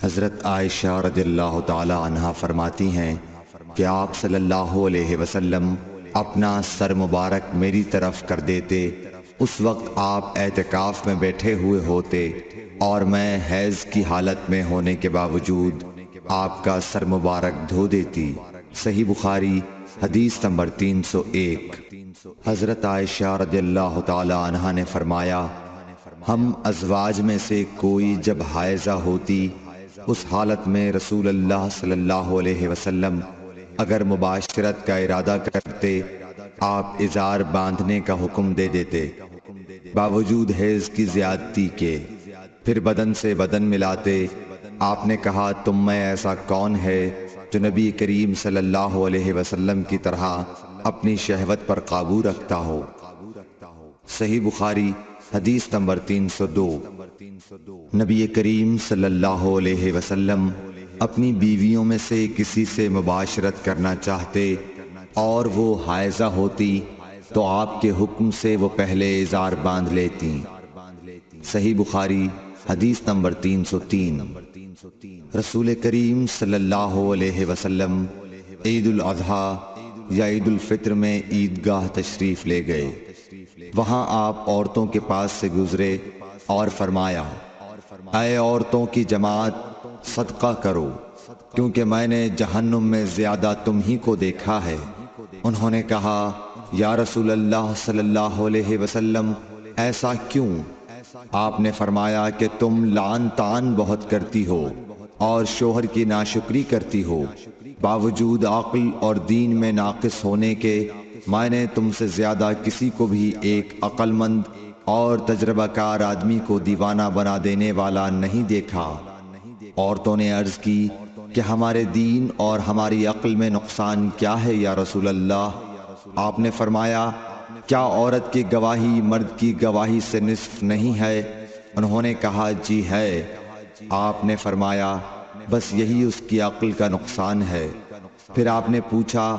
حضرت عائشہ رضی اللہ تعالی عنہا فرماتی ہیں کہ آپ صلی اللہ علیہ وسلم اپنا سر مبارک میری طرف کر دیتے، اس وقت آپ اعتکاف میں بیٹھے ہوئے ہوتے اور میں حیض کی حالت میں ہونے کے باوجود آپ کا سر مبارک دھو دیتی۔ صحیح بخاری حدیث نمبر 301۔ حضرت عائشہ رضی اللہ تعالی عنہا نے فرمایا، ہم ازواج میں سے کوئی جب حائضہ ہوتی، اس حالت میں رسول اللہ صلی اللہ علیہ وسلم اگر مباشرت کا ارادہ کرتے، آپ ازار باندھنے کا حکم دے دیتے باوجود حیض کی زیادتی کے، پھر بدن سے بدن ملاتے۔ آپ نے کہا، تم میں ایسا کون ہے جو نبی کریم صلی اللہ علیہ وسلم کی طرح اپنی شہوت پر قابو رکھتا ہو؟ صحیح بخاری حدیث نمبر 302۔ نبی کریم صلی اللہ علیہ وسلم اپنی بیویوں میں سے کسی سے مباشرت کرنا چاہتے اور وہ حائضہ ہوتی تو آپ کے حکم سے وہ پہلے ازار باندھ لیتی۔ صحیح بخاری حدیث نمبر 303۔ رسول کریم صلی اللہ علیہ وسلم عید الاضحیٰ یا عید الفطر میں عیدگاہ تشریف لے گئے۔ وہاں آپ عورتوں کے پاس سے گزرے اور فرمایا، اے عورتوں کی جماعت، صدقہ کرو، کیونکہ میں نے جہنم میں زیادہ تم ہی کو دیکھا ہے۔ انہوں نے کہا، یا رسول اللہ صلی اللہ علیہ وسلم، ایسا کیوں؟ آپ نے فرمایا کہ تم لعن طعن بہت کرتی ہو اور شوہر کی ناشکری کرتی ہو، باوجود عقل اور دین میں ناقص ہونے کے میں نے تم سے زیادہ کسی کو بھی ایک عقل مند اور تجربہ کار آدمی کو دیوانہ بنا دینے والا نہیں دیکھا۔ عورتوں نے عرض کی کہ ہمارے دین اور ہماری عقل میں نقصان کیا ہے یا رسول اللہ؟ آپ نے فرمایا، کیا عورت کی گواہی مرد کی گواہی سے نصف نہیں ہے؟ انہوں نے کہا، جی ہے۔ آپ نے فرمایا، بس یہی اس کی عقل کا نقصان ہے۔ پھر آپ نے پوچھا،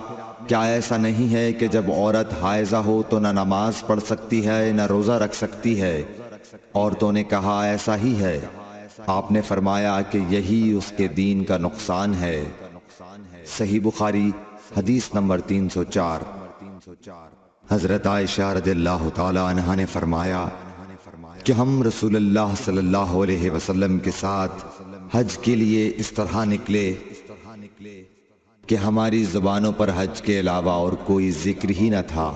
کیا ایسا نہیں ہے کہ جب عورت حائضہ ہو تو نہ نماز پڑھ سکتی ہے نہ روزہ رکھ سکتی ہے؟ عورتوں نے کہا، ایسا ہی ہے۔ آپ نے فرمایا کہ یہی اس کے دین کا نقصان ہے۔ صحیح بخاری حدیث نمبر 304۔ حضرت عائشہ رضی اللہ تعالی عنہا نے فرمایا کہ ہم رسول اللہ صلی اللہ علیہ وسلم کے ساتھ حج کے لیے اس طرح نکلے کہ ہماری زبانوں پر حج کے علاوہ اور کوئی ذکر ہی نہ تھا۔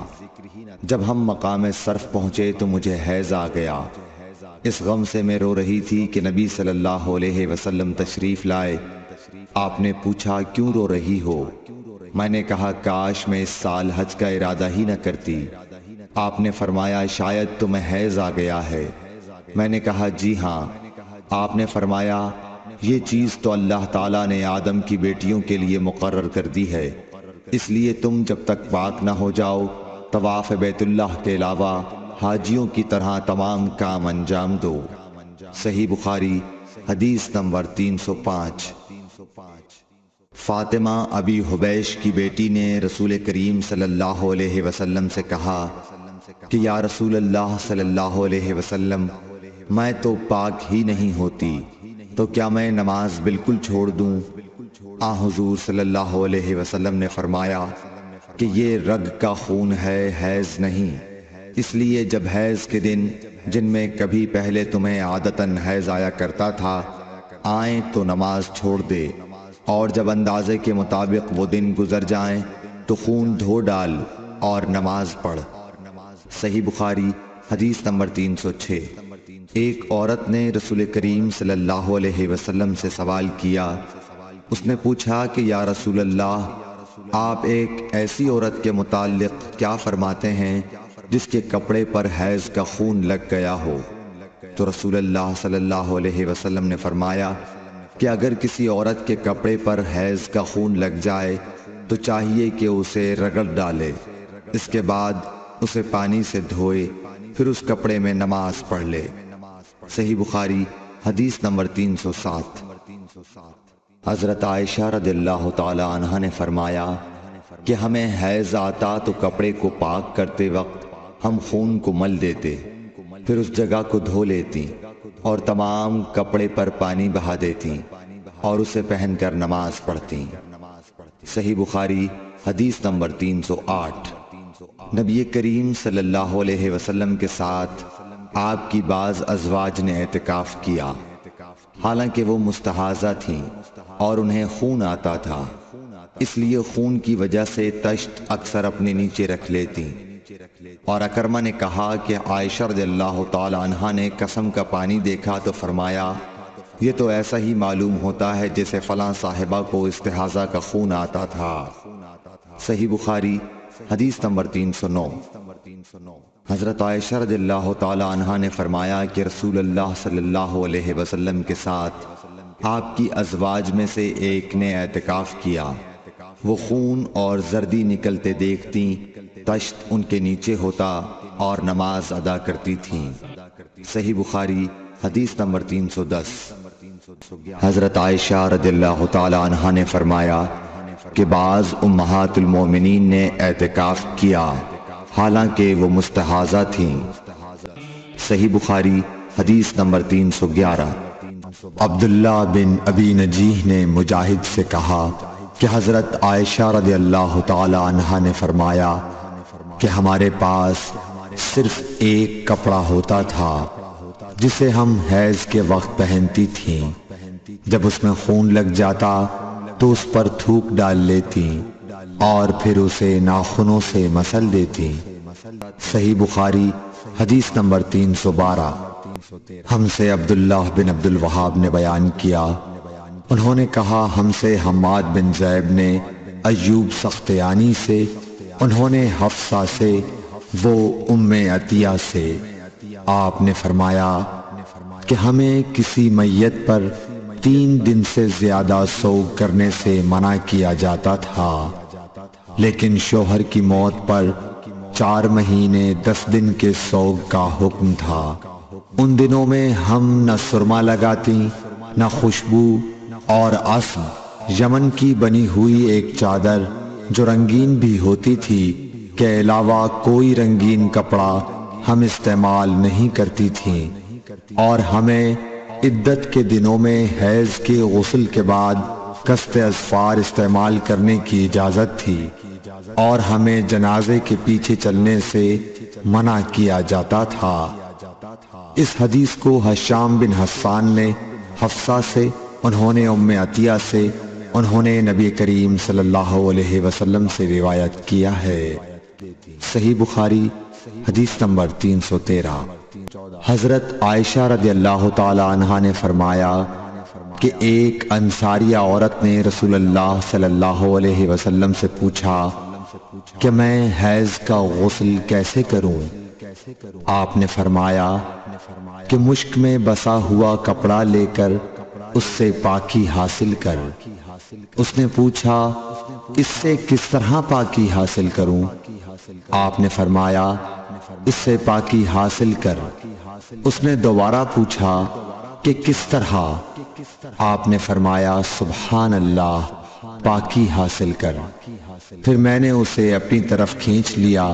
جب ہم مقام صرف پہنچے تو مجھے حیض آ گیا۔ اس غم سے میں رو رہی تھی کہ نبی صلی اللہ علیہ وسلم تشریف لائے۔ آپ نے پوچھا، کیوں رو رہی ہو؟ میں نے کہا، کاش میں اس سال حج کا ارادہ ہی نہ کرتی۔ آپ نے فرمایا، شاید تمہیں حیض آ گیا ہے۔ میں نے کہا، جی ہاں۔ آپ نے فرمایا، یہ چیز تو اللہ تعالیٰ نے آدم کی بیٹیوں کے لیے مقرر کر دی ہے، اس لیے تم جب تک پاک نہ ہو جاؤ طواف بیت اللہ کے علاوہ حاجیوں کی طرح تمام کام انجام دو۔ صحیح بخاری حدیث نمبر 305۔ فاطمہ ابی حبیش کی بیٹی نے رسول کریم صلی اللہ علیہ وسلم سے کہا کہ یا رسول اللہ صلی اللہ علیہ وسلم، میں تو پاک ہی نہیں ہوتی، تو کیا میں نماز بالکل چھوڑ دوں؟ حضور صلی اللہ علیہ وسلم نے فرمایا کہ یہ رگ کا خون ہے، حیض نہیں، اس لیے جب حیض کے دن جن میں کبھی پہلے تمہیں عادتاً حیض آیا کرتا تھا آئیں تو نماز چھوڑ دے، اور جب اندازے کے مطابق وہ دن گزر جائیں تو خون دھو ڈال اور نماز پڑھ۔ صحیح بخاری حدیث نمبر 306۔ ایک عورت نے رسول کریم صلی اللہ علیہ وسلم سے سوال کیا۔ اس نے پوچھا کہ یا رسول اللہ، آپ ایک ایسی عورت کے متعلق کیا فرماتے ہیں جس کے کپڑے پر حیض کا خون لگ گیا ہو؟ تو رسول اللہ صلی اللہ علیہ وسلم نے فرمایا کہ اگر کسی عورت کے کپڑے پر حیض کا خون لگ جائے تو چاہیے کہ اسے رگڑ ڈالے، اس کے بعد اسے پانی سے دھوئے، پھر اس کپڑے میں نماز پڑھ لے۔ صحیح بخاری حدیث نمبر 307۔ حضرت عائشہ رضی اللہ تعالی عنہا نے فرمایا کہ ہمیں حیض آتا تو کپڑے کو پاک کرتے وقت ہم خون کو مل دیتے، پھر اس جگہ کو دھو لیتی اور تمام کپڑے پر پانی بہا دیتی، اور اسے پہن کر نماز پڑھتیں۔ صحیح بخاری حدیث نمبر 308۔ نبی کریم صلی اللہ علیہ وسلم کے ساتھ آپ کی بعض ازواج نے اعتکاف کیا، حالانکہ وہ مستحاضہ تھیں اور انہیں خون آتا تھا، اس لیے خون کی وجہ سے تشت اکثر اپنے نیچے رکھ لیتی۔ اور اکرمہ نے کہا کہ عائشہ رضی اللہ تعالی عنہا نے قسم کا پانی دیکھا تو فرمایا یہ تو ایسا ہی معلوم ہوتا ہے جیسے فلاں صاحبہ کو استحاضہ کا خون آتا تھا۔ صحیح بخاری حدیث نمبر 309۔ حضرت عائشہ رضی اللہ تعالی عنہا نے فرمایا کہ رسول اللہ صلی اللہ علیہ وسلم کے ساتھ آپ کی ازواج میں سے ایک نے اعتکاف کیا، وہ خون اور زردی نکلتے دیکھتی، تشت ان کے نیچے ہوتا اور نماز ادا کرتی تھیں۔ صحیح بخاری حدیث نمبر 310۔ حضرت عائشہ رضی اللہ تعالی عنہا نے فرمایا کہ بعض امہات المومنین نے اعتکاف کیا حالانکہ وہ مستحاضہ تھیں۔ صحیح بخاری حدیث نمبر 311۔ عبداللہ بن ابی نجیح نے مجاہد سے کہا کہ حضرت عائشہ رضی اللہ تعالی عنہا نے فرمایا کہ ہمارے پاس صرف ایک کپڑا ہوتا تھا جسے ہم حیض کے وقت پہنتی تھیں، جب اس میں خون لگ جاتا تو اس پر تھوک ڈال لیتی اور پھر اسے ناخنوں سے مسل دیتی۔ صحیح بخاری حدیث نمبر 312۔ ہم سے عبداللہ بن عبد الوہاب نے بیان کیا، انہوں نے کہا ہم سے حماد بن زیب نے ایوب سختیانی سے، انہوں نے حفصہ سے، وہ ام عطیہ سے۔ آپ نے فرمایا کہ ہمیں کسی میت پر 3 دن سے زیادہ سوگ کرنے سے منع کیا جاتا تھا، لیکن شوہر کی موت پر 4 مہینے 10 دن کے سوگ کا حکم تھا۔ ان دنوں میں ہم نہ سرما لگاتی نہ خوشبو، اور عصب یمن کی بنی ہوئی ایک چادر جو رنگین بھی ہوتی تھی کے علاوہ کوئی رنگین کپڑا ہم استعمال نہیں کرتی تھیں، اور ہمیں عدت کے دنوں میں حیض کے غسل کے بعد کست اظفار استعمال کرنے کی اجازت تھی، اور ہمیں جنازے کے پیچھے چلنے سے منع کیا جاتا تھا۔ اس حدیث کو ہشام بن حسان نے حفصہ سے، انہوں نے ام عطیہ سے، انہوں نے نبی کریم صلی اللہ علیہ وسلم سے روایت کیا ہے۔ صحیح بخاری حدیث نمبر 313۔ حضرت عائشہ رضی اللہ تعالی عنہا نے فرمایا کہ ایک انصاریہ عورت نے رسول اللہ صلی اللہ علیہ وسلم سے پوچھا کہ میں حیض کا غسل کیسے کروں؟ آپ نے فرمایا کہ مشک میں بسا ہوا کپڑا لے کر اس سے پاکی حاصل کر۔ اس نے پوچھا اس سے کس طرح پاکی حاصل کروں؟ آپ نے فرمایا اس سے پاکی حاصل کر۔ اس نے دوبارہ پوچھا کہ کس طرح؟ آپ نے فرمایا سبحان اللہ، پاکی حاصل کر۔ پھر میں نے اسے اپنی طرف کھینچ لیا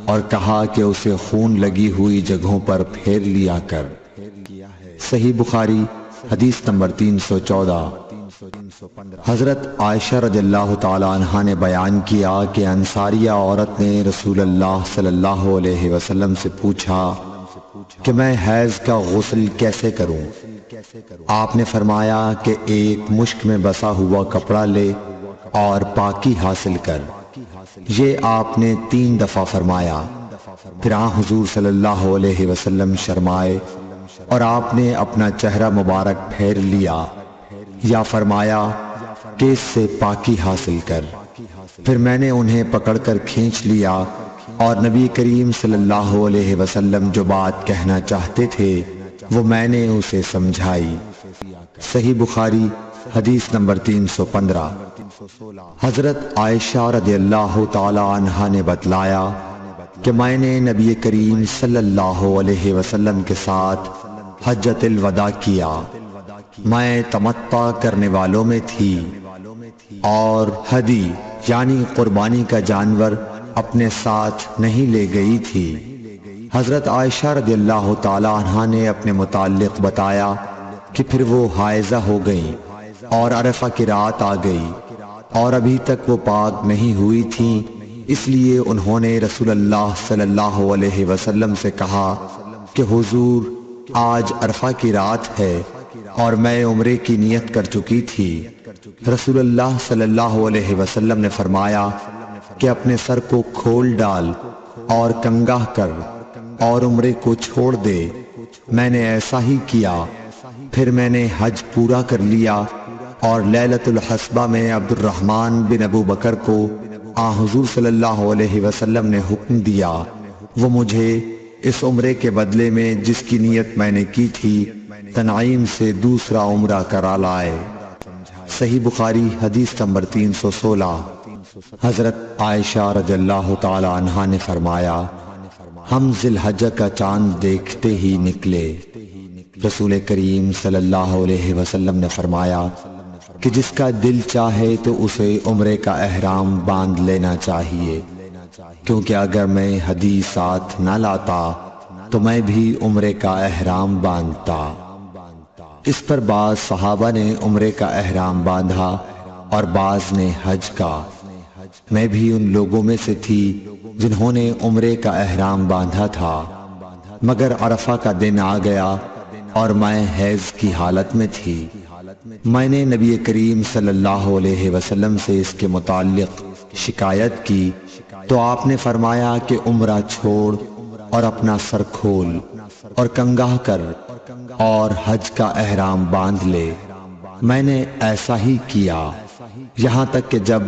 اور کہا کہ اسے خون لگی ہوئی جگہوں پر پھیر لیا کر۔ صحیح بخاری حدیث نمبر 314۔ حضرت عائشہ رضی اللہ تعالی عنہا نے بیان کیا کہ انصاریہ عورت نے رسول اللہ صلی اللہ علیہ وسلم سے پوچھا کہ میں حیض کا غسل کیسے کروں؟ آپ نے فرمایا کہ ایک مشک میں بسا ہوا کپڑا لے اور پاکی حاصل کر۔ یہ آپ نے 3 دفعہ فرمایا۔ پھر حضور صلی اللہ علیہ وسلم شرمائے اور آپ نے اپنا چہرہ مبارک پھیر لیا، یا فرمایا کہ اس سے پاکی حاصل کر۔ پھر میں نے انہیں پکڑ کر کھینچ لیا اور نبی کریم صلی اللہ علیہ وسلم جو بات کہنا چاہتے تھے وہ میں نے اسے سمجھائی۔ صحیح بخاری حدیث نمبر 315۔ حضرت عائشہ رضی اللہ تعالی عنہا نے بتلایا کہ میں نے نبی کریم صلی اللہ علیہ وسلم کے ساتھ حجۃ الوداع کیا۔ میں تمتع کرنے والوں میں تھی اور ہدی یعنی قربانی کا جانور اپنے ساتھ نہیں لے گئی تھی۔ حضرت عائشہ رضی اللہ تعالی عنہا نے اپنے متعلق بتایا کہ پھر وہ حائضہ ہو گئیں اور عرفہ کی رات آ گئی اور ابھی تک وہ پاک نہیں ہوئی تھیں، اس لیے انہوں نے رسول اللہ صلی اللہ علیہ وسلم سے کہا کہ حضور آج عرفہ کی رات ہے اور میں عمرے کی نیت کر چکی تھی۔ رسول اللہ صلی اللہ علیہ وسلم نے فرمایا کہ اپنے سر کو کھول ڈال اور کنگا کر اور عمرے کو چھوڑ دے۔ میں نے ایسا ہی کیا، پھر میں نے حج پورا کر لیا اور لیلۃ الحصبہ میں عبد الرحمن بن ابو بکر کو حضور صلی اللہ علیہ وسلم نے حکم دیا وہ مجھے اس عمرے کے بدلے میں جس کی نیت میں نے کی تھی تنعیم سے دوسرا عمرہ کرا لائے۔ صحیح بخاری حدیث نمبر 316۔ حضرت عائشہ رضی اللہ تعالی عنہا نے فرمایا ہم ذی الحجہ کا چاند دیکھتے ہی نکلے۔ رسول کریم صلی اللہ علیہ وسلم نے فرمایا کہ جس کا دل چاہے تو اسے عمرے کا احرام باندھ لینا چاہیے، کیونکہ اگر میں حدیث ساتھ نہ لاتا تو میں بھی عمرے کا احرام باندھتا۔ اس پر بعض صحابہ نے عمرے کا احرام باندھا اور بعض نے حج کا۔ میں بھی ان لوگوں میں سے تھی جنہوں نے عمرے کا احرام باندھا تھا، مگر عرفہ کا دن آ گیا اور میں حیض کی حالت میں تھی۔ میں نے نبی کریم صلی اللہ علیہ وسلم سے اس کے متعلق شکایت کی تو آپ نے فرمایا کہ عمرہ چھوڑ اور اپنا سر کھول اور کنگا کر اور حج کا احرام باندھ لے۔ میں نے ایسا ہی کیا، یہاں تک کہ جب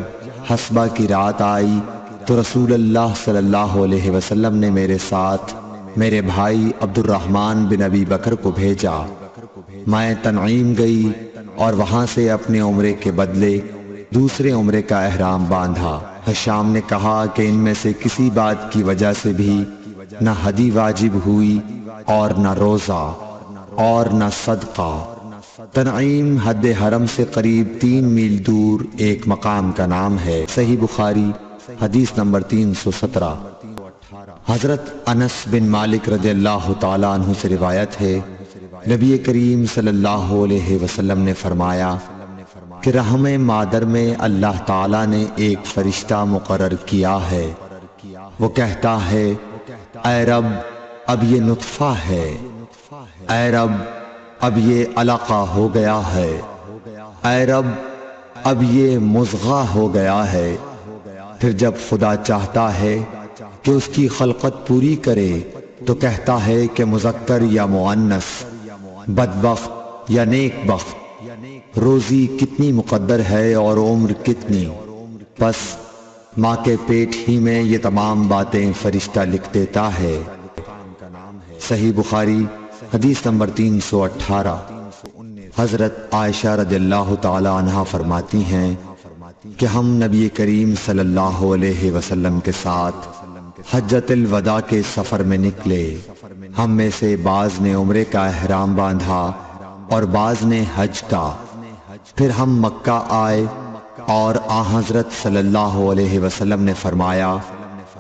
حصبہ کی رات آئی تو رسول اللہ صلی اللہ علیہ وسلم نے میرے ساتھ میرے بھائی عبد الرحمن بن ابی بکر کو بھیجا۔ میں تنعیم گئی اور وہاں سے اپنے عمرے کے بدلے دوسرے عمرے کا احرام باندھا۔ حشام نے کہا کہ ان میں سے کسی بات کی وجہ سے بھی نہ حدی واجب ہوئی اور نہ روزہ اور نہ صدقہ۔ تنعیم حد حرم سے قریب 3 میل دور ایک مقام کا نام ہے۔ صحیح بخاری حدیث نمبر 317۔ حضرت انس بن مالک رضی اللہ تعالیٰ عنہ سے روایت ہے نبی کریم صلی اللہ علیہ وسلم نے فرمایا کہ رحم مادر میں اللہ تعالیٰ نے ایک فرشتہ مقرر کیا ہے، وہ کہتا ہے اے رب اب یہ نطفہ ہے، اے رب اب یہ علقہ ہو گیا ہے، اے رب اب یہ مضغہ ہو گیا ہے۔ پھر جب خدا چاہتا ہے کہ اس کی خلقت پوری کرے تو کہتا ہے کہ مذکر یا مؤنث، بدبخت یا نیک بخت، روزی کتنی مقدر ہے اور عمر کتنی، پس ماں کے پیٹ ہی میں یہ تمام باتیں فرشتہ لکھ دیتا ہے۔ صحیح بخاری حدیث نمبر 318۔ حضرت عائشہ رضی اللہ تعالی عنہا فرماتی ہیں کہ ہم نبی کریم صلی اللہ علیہ وسلم کے ساتھ حجۃ الوداع کے سفر میں نکلے۔ ہم میں سے بعض نے عمرے کا احرام باندھا اور بعض نے حج کا۔ پھر ہم مکہ آئے اور حضرت صلی اللہ علیہ وسلم نے فرمایا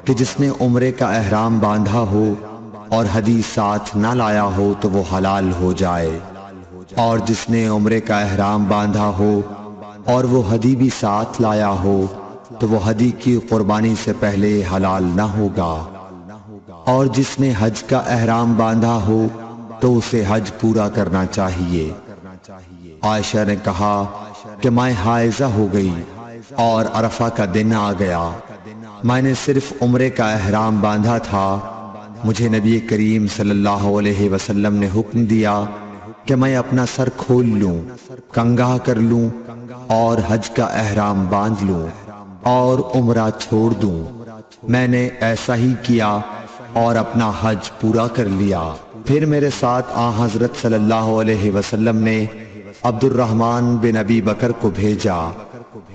کہ جس نے عمرے کا احرام باندھا ہو اور حدی ساتھ نہ لایا ہو تو وہ حلال ہو جائے، اور جس نے عمرے کا احرام باندھا ہو اور وہ حدی بھی ساتھ لایا ہو تو وہ حدی کی قربانی سے پہلے حلال نہ ہوگا، اور جس نے حج کا احرام باندھا ہو تو اسے حج پورا کرنا چاہیے۔ عائشہ نے کہا کہ میں حائضہ ہو گئی اور عرفہ کا دن آ گیا، میں نے صرف عمرے کا احرام باندھا تھا، مجھے نبی کریم صلی اللہ علیہ وسلم نے حکم دیا کہ میں اپنا سر کھول لوں، کنگا کر لوں اور حج کا احرام باندھ لوں اور عمرہ چھوڑ دوں۔ میں نے ایسا ہی کیا اور اپنا حج پورا کر لیا۔ پھر میرے ساتھ حضرت صلی اللہ علیہ وسلم نے عبد الرحمن بن ابی بکر کو بھیجا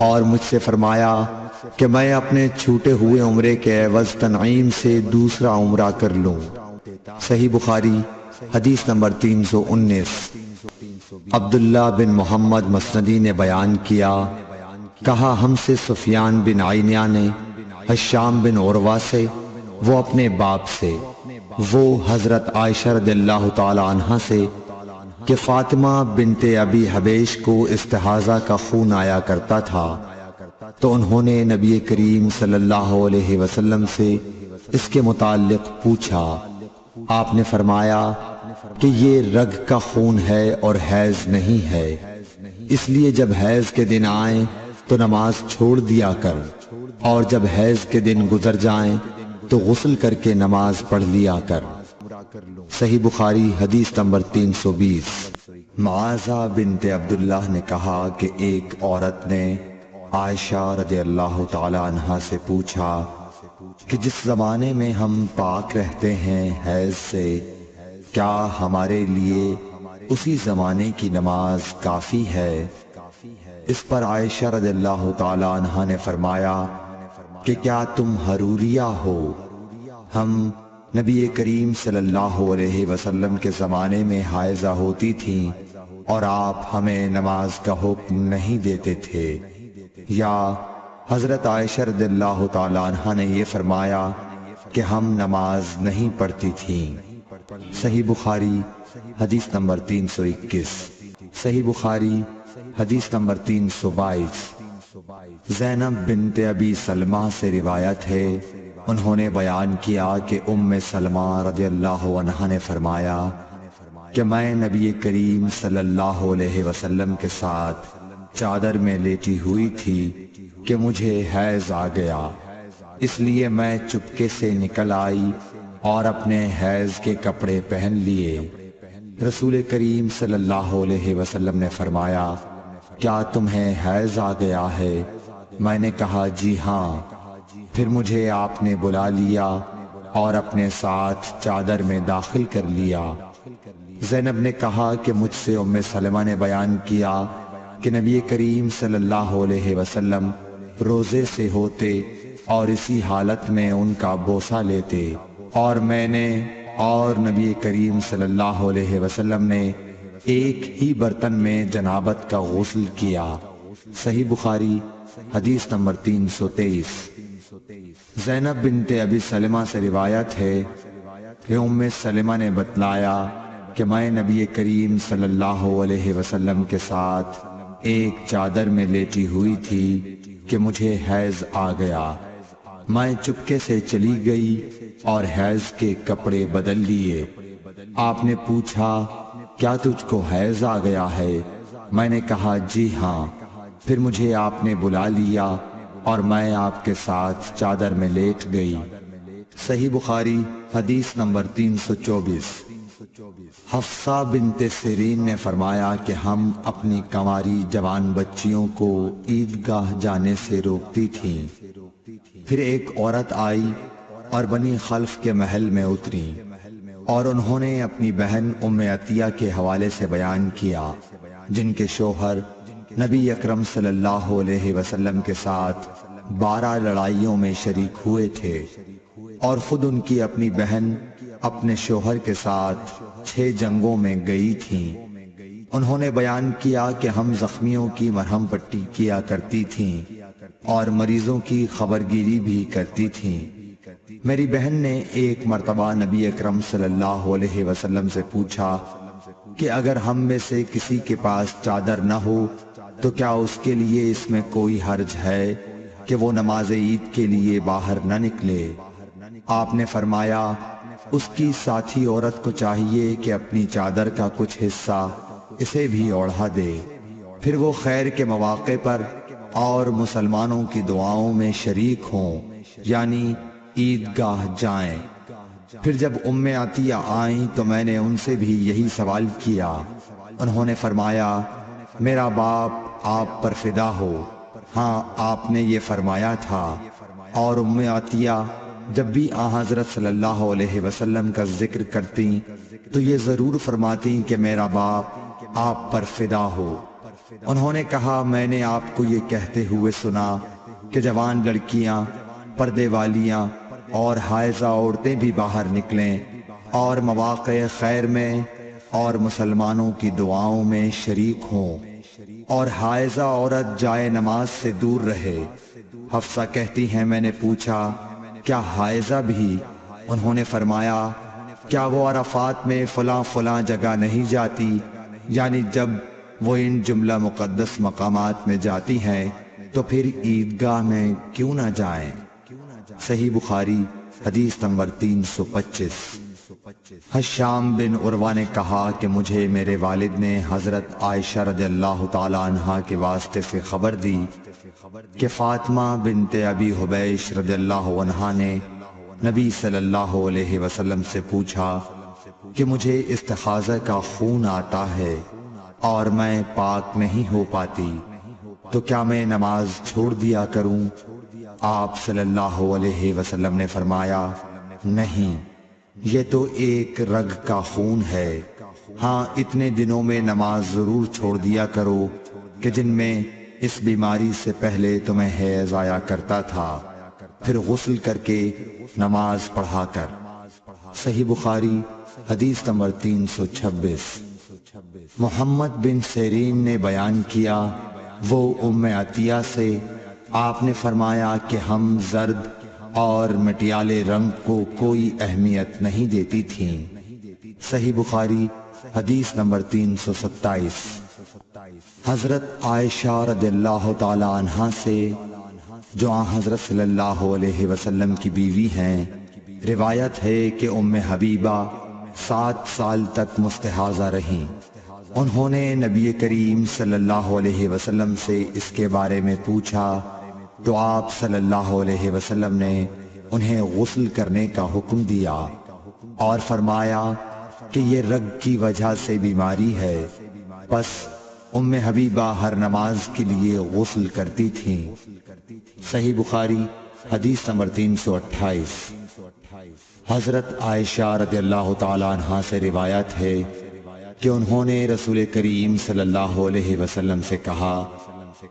اور مجھ سے فرمایا کہ میں اپنے چھوٹے ہوئے عمرے کے عوض تنعیم سے دوسرا عمرہ کر لوں۔ صحیح بخاری حدیث نمبر 319۔ عبداللہ بن محمد مسندی نے بیان کیا، کہا ہم سے سفیان بن عینیہ نے حشام بن عروہ سے، وہ اپنے باپ سے، وہ حضرت عائشہ رضی اللہ تعالی عنہا سے، کہ فاطمہ بنت ابی حبیش کو استحاضہ کا خون آیا کرتا تھا، تو انہوں نے نبی کریم صلی اللہ علیہ وسلم سے اس کے متعلق پوچھا۔ آپ نے فرمایا کہ یہ رگ کا خون ہے اور حیض نہیں ہے، اس لیے جب حیض کے دن آئیں تو نماز چھوڑ دیا کر، اور جب حیض کے دن گزر جائیں تو غسل کر کے نماز پڑھ لیا کر۔ صحیح بخاری حدیث نمبر 320۔ معاذہ بنت عبداللہ نے کہا کہ ایک عورت نے عائشہ رضی اللہ تعالی عنہا سے پوچھا کہ جس زمانے میں ہم پاک رہتے ہیں حیض سے، کیا ہمارے لیے اسی زمانے کی نماز کافی ہے؟ اس پر عائشہ رضی اللہ تعالی عنہا نے فرمایا کہ کیا تم حروریہ ہو؟ ہم نبی کریم صلی اللہ علیہ وسلم کے زمانے میں حائضہ ہوتی تھیں اور آپ ہمیں نماز کا حکم نہیں دیتے تھے، یا حضرت عائشہ رضی اللہ تعالی عنہا نے یہ فرمایا کہ ہم نماز نہیں پڑھتی تھیں۔ صحیح بخاری حدیث نمبر 321۔ صحیح بخاری حدیث نمبر 322۔ زینب بنت ابی سلمہ سے روایت ہے، انہوں نے بیان کیا کہ ام سلمہ رضی اللہ عنہا نے فرمایا کہ میں نبی کریم صلی اللہ علیہ وسلم کے ساتھ چادر میں لیٹی ہوئی تھی کہ مجھے حیض آ گیا، اس لیے میں چپکے سے نکل آئی اور اپنے حیض کے کپڑے پہن لیے۔ رسول کریم صلی اللہ علیہ وسلم نے فرمایا، کیا تمہیں حیض آ گیا ہے؟ میں نے کہا جی ہاں۔ پھر مجھے آپ نے بلا لیا اور اپنے ساتھ چادر میں داخل کر لیا۔ زینب نے کہا کہ مجھ سے ام سلمہ نے بیان کیا کہ نبی کریم صلی اللہ علیہ وسلم روزے سے ہوتے اور اسی حالت میں ان کا بوسہ لیتے، اور میں نے اور نبی کریم صلی اللہ علیہ وسلم نے ایک ہی برتن میں جنابت کا غسل کیا۔ صحیح بخاری حدیث نمبر 323۔ زینب بنت ابی سلمہ سے روایت ہے کہ ام سلمہ نے بتلایا کہ میں نبی کریم صلی اللہ علیہ وسلم کے ساتھ ایک چادر میں لیٹی ہوئی تھی کہ مجھے حیض آ گیا۔ میں چپکے سے چلی گئی اور حیض کے کپڑے بدل لیے۔ آپ نے پوچھا، کیا تجھ کو حیض آ گیا ہے؟ میں نے کہا جی ہاں۔ پھر مجھے آپ نے بلا لیا اور میں آپ کے ساتھ چادر میں لیٹ گئی۔ صحیح بخاری حدیث نمبر 324۔ حفصہ بنت سیرین نے فرمایا کہ ہم اپنی کنواری جوان بچیوں کو عیدگاہ جانے سے روکتی تھیں۔ پھر ایک عورت آئی اور بنی خلف کے محل میں اتری، اور انہوں نے اپنی بہن ام عطیہ کے حوالے سے بیان کیا، جن کے شوہر نبی اکرم صلی اللہ علیہ وسلم کے ساتھ 12 لڑائیوں میں شریک ہوئے تھے، اور خود ان کی اپنی بہن اپنے شوہر کے ساتھ 6 جنگوں میں گئی تھیں۔ انہوں نے بیان کیا کہ ہم زخمیوں کی مرہم پٹی کیا کرتی تھیں اور مریضوں کی خبرگیری بھی کرتی تھیں۔ میری بہن نے ایک مرتبہ نبی اکرم صلی اللہ علیہ وسلم سے پوچھا کہ اگر ہم میں سے کسی کے پاس چادر نہ ہو تو کیا اس کے لیے اس میں کوئی حرج ہے کہ وہ نماز عید کے لیے باہر نہ نکلے؟ آپ نے فرمایا، اس کی ساتھی عورت کو چاہیے کہ اپنی چادر کا کچھ حصہ اسے بھی اوڑھا دے، پھر وہ خیر کے مواقع پر اور مسلمانوں کی دعاؤں میں شریک ہوں، یعنی عیدگاہ جائیں۔ پھر جب ام عطیہ آئیں تو میں نے ان سے بھی یہی سوال کیا۔ انہوں نے فرمایا، میرا باپ آپ پر فدا ہو، ہاں آپ نے یہ فرمایا تھا۔ اور ام عطیہ جب بھی حضرت صلی اللہ علیہ وسلم کا ذکر کرتی تو یہ ضرور فرماتی کہ میرا باپ آپ پر فدا ہو۔ انہوں نے کہا، میں نے آپ کو یہ کہتے ہوئے سنا کہ جوان لڑکیاں، پردے والیاں اور حائضہ عورتیں بھی باہر نکلیں اور مواقع خیر میں اور مسلمانوں کی دعاؤں میں شریک ہوں، اور حائضہ عورت جائے نماز سے دور رہے۔ حفصہ کہتی ہیں، میں نے پوچھا، کیا حائضہ بھی؟ انہوں نے فرمایا، کیا وہ عرفات میں فلاں فلاں جگہ نہیں جاتی؟ یعنی جب وہ ان جملہ مقدس مقامات میں جاتی ہیں تو پھر عیدگاہ میں کیوں نہ جائیں؟ صحیح بخاری حدیث نمبر 325۔ حشام بن عروہ نے کہا کہ مجھے میرے والد نے حضرت عائشہ رضی اللہ تعالی عنہا کے واسطے سے خبر دی کہ فاطمہ بنت ابی حبیش رضی اللہ عنہا نے نبی صلی اللہ علیہ وسلم سے پوچھا کہ مجھے استحاضہ کا خون آتا ہے اور میں پاک نہیں ہو پاتی، تو کیا میں نماز چھوڑ دیا کروں؟ آپ صلی اللہ علیہ وسلم نے فرمایا، نہیں، یہ تو ایک رگ کا خون ہے، ہاں اتنے دنوں میں نماز ضرور چھوڑ دیا کرو کہ جن میں اس بیماری سے پہلے تمہیں حیض آیا کرتا تھا، پھر غسل کر کے نماز پڑھا کر۔ صحیح بخاری حدیث نمبر 326۔ محمد بن سیرین نے بیان کیا، وہ ام عطیہ سے آپ نے فرمایا کہ ہم زرد اور مٹیالے رنگ کو کوئی اہمیت نہیں دیتی تھیں۔ صحیح بخاری حدیث نمبر 327۔ حضرت عائشہ رضی اللہ تعالی عنہا سے جو حضرت صلی اللہ علیہ وسلم کی بیوی ہیں، روایت ہے کہ ام حبیبہ 7 سال تک مستحاضہ رہیں۔ انہوں نے نبی کریم صلی اللہ علیہ وسلم سے اس کے بارے میں پوچھا تو آپ صلی اللہ علیہ وسلم نے انہیں غسل کرنے کا حکم دیا اور فرمایا کہ یہ رگ کی وجہ سے بیماری ہے، پس ام حبیبہ ہر نماز کے لیے غسل کرتی تھیں۔ صحیح بخاری حدیث نمبر 328۔ حضرت عائشہ رضی اللہ تعالی عنہا سے روایت ہے کہ انہوں نے رسول کریم صلی اللہ علیہ وسلم سے کہا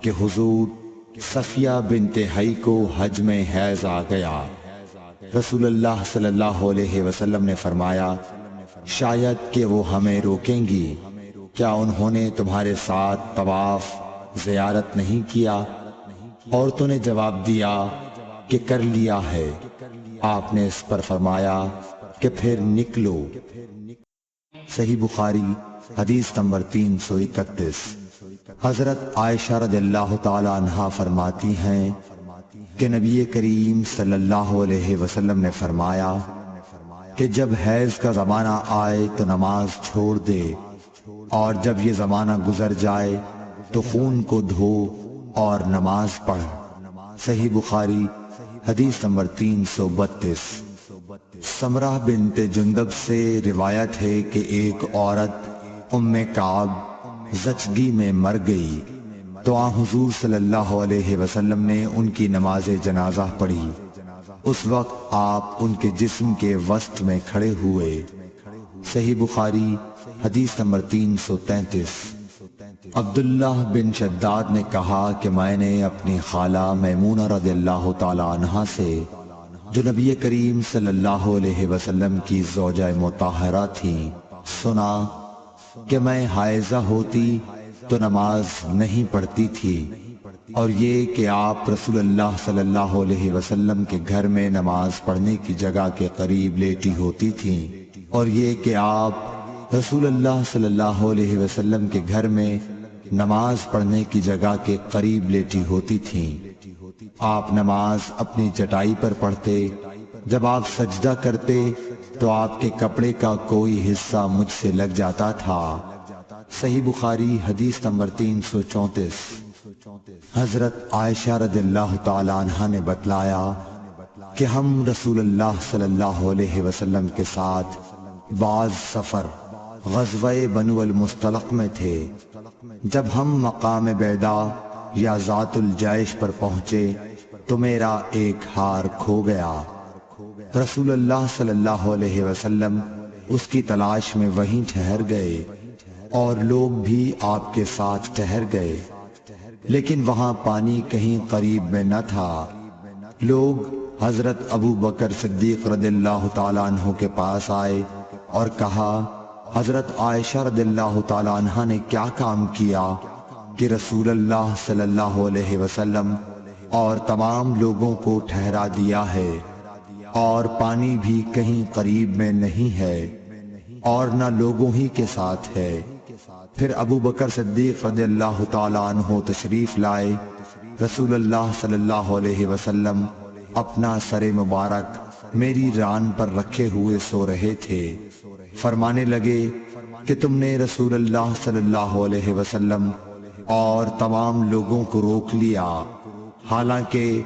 کہ حضور صفیہ بنت حی کو حج میں حیض آ گیا۔ رسول اللہ صلی اللہ علیہ وسلم نے فرمایا، شاید کہ وہ ہمیں روکیں گی، کیا انہوں نے تمہارے ساتھ طواف زیارت نہیں کیا؟ عورتوں نے جواب دیا کہ کر لیا ہے۔ آپ نے اس پر فرمایا کہ پھر نکلو۔ صحیح بخاری حدیث نمبر 331۔ حضرت عائشہ رضی اللہ تعالی عنہا فرماتی ہیں کہ نبی کریم صلی اللہ علیہ وسلم نے فرمایا کہ جب حیض کا زمانہ آئے تو نماز چھوڑ دے، اور جب یہ زمانہ گزر جائے تو خون کو دھو اور نماز پڑھ۔ صحیح بخاری حدیث نمبر 332۔ سمرہ بنت جندب سے روایت ہے کہ ایک عورت ام کعب زچگی میں مر گئی تو حضور صلی اللہ علیہ وسلم نے ان کی نماز جنازہ پڑھی۔ اس وقت آپ ان کے جسم کے وسط میں کھڑے ہوئے۔ صحیح بخاری حدیث نمبر 333۔ عبداللہ بن شداد نے کہا کہ میں نے اپنی خالہ میمونہ رضی اللہ تعالی عنہا سے جو نبی کریم صلی اللہ علیہ وسلم کی زوجہ مطہرہ تھیں سنا کہ میں حائضہ ہوتی تو نماز نہیں پڑھتی تھی، اور یہ کہ آپ رسول اللہ صلی اللہ علیہ وسلم کے گھر میں نماز پڑھنے کی جگہ کے قریب لیٹی ہوتی تھیں، اور یہ کہ آپ رسول اللہ صلی اللہ علیہ وسلم کے گھر میں نماز پڑھنے کی جگہ کے قریب لیٹی ہوتی تھیں۔ آپ نماز اپنی چٹائی پر پڑھتے، جب آپ سجدہ کرتے تو آپ کے کپڑے کا کوئی حصہ مجھ سے لگ جاتا تھا۔ صحیح بخاری حدیث نمبر 334۔ حضرت عائشہ رضی اللہ تعالی عنہا نے بتلایا کہ ہم رسول اللہ صلی اللہ علیہ وسلم کے ساتھ بعض سفر غزوہ بنو المصطلق میں تھے۔ جب ہم مقام بیدا یا ذات الجیش پر پہنچے تو میرا ایک ہار کھو گیا۔ رسول اللہ صلی اللہ علیہ وسلم اس کی تلاش میں وہیں ٹھہر گئے، اور لوگ بھی آپ کے ساتھ ٹھہر گئے، لیکن وہاں پانی کہیں قریب میں نہ تھا۔ لوگ حضرت ابو بکر صدیق رضی اللہ تعالیٰ عنہ کے پاس آئے اور کہا، حضرت عائشہ رضی اللہ تعالیٰ عنہ نے کیا کام کیا کہ رسول اللہ صلی اللہ علیہ وسلم اور تمام لوگوں کو ٹھہرا دیا ہے، اور پانی بھی کہیں قریب میں نہیں ہے، اور نہ لوگوں ہی کے ساتھ ہے۔ پھر ابو بکر صدیق رضی اللہ تعالیٰ عنہ تشریف لائے۔ رسول اللہ صلی اللہ علیہ وسلم اپنا سر مبارک میری ران پر رکھے ہوئے سو رہے تھے۔ فرمانے لگے کہ تم نے رسول اللہ صلی اللہ علیہ وسلم اور تمام لوگوں کو روک لیا، حالانکہ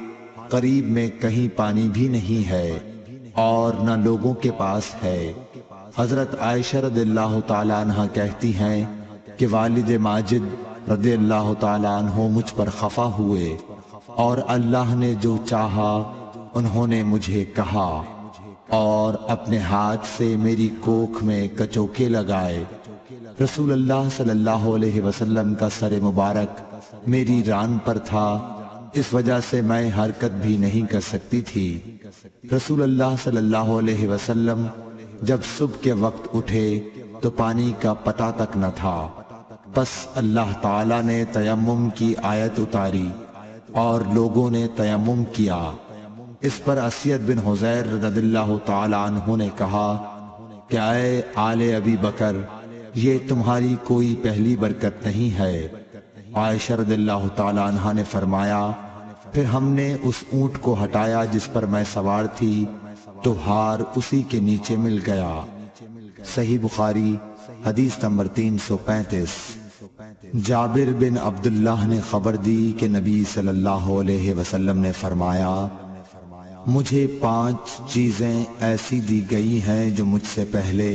قریب میں کہیں پانی بھی نہیں ہے اور نہ لوگوں کے پاس ہے۔ حضرت عائشہ رضی اللہ تعالی عنہ کہتی ہیں کہ والد ماجد رضی اللہ تعالی عنہ مجھ پر خفا ہوئے اور اللہ نے جو چاہا انہوں نے مجھے کہا اور اپنے ہاتھ سے میری کوکھ میں کچوکے لگائے۔ رسول اللہ صلی اللہ علیہ وسلم کا سر مبارک میری ران پر تھا، اس وجہ سے میں حرکت بھی نہیں کر سکتی تھی۔ رسول اللہ صلی اللہ علیہ وسلم جب صبح کے وقت اٹھے تو پانی کا پتہ تک نہ تھا، بس اللہ تعالیٰ نے تیمم کی آیت اتاری اور لوگوں نے تیمم کیا۔ اس پر اسید بن حذیر رضی اللہ تعالیٰ عنہ نے کہا کہ اے آل ابی بکر، یہ تمہاری کوئی پہلی برکت نہیں ہے۔ عائشہ رضی اللہ تعالیٰ عنہ نے فرمایا پھر ہم نے اس اونٹ کو ہٹایا جس پر میں سوار تھی تو ہار اسی کے نیچے مل گیا۔ صحیح بخاری حدیث نمبر 335۔ جابر بن عبداللہ نے خبر دی کہ نبی صلی اللہ علیہ وسلم نے فرمایا مجھے 5 چیزیں ایسی دی گئی ہیں جو مجھ سے پہلے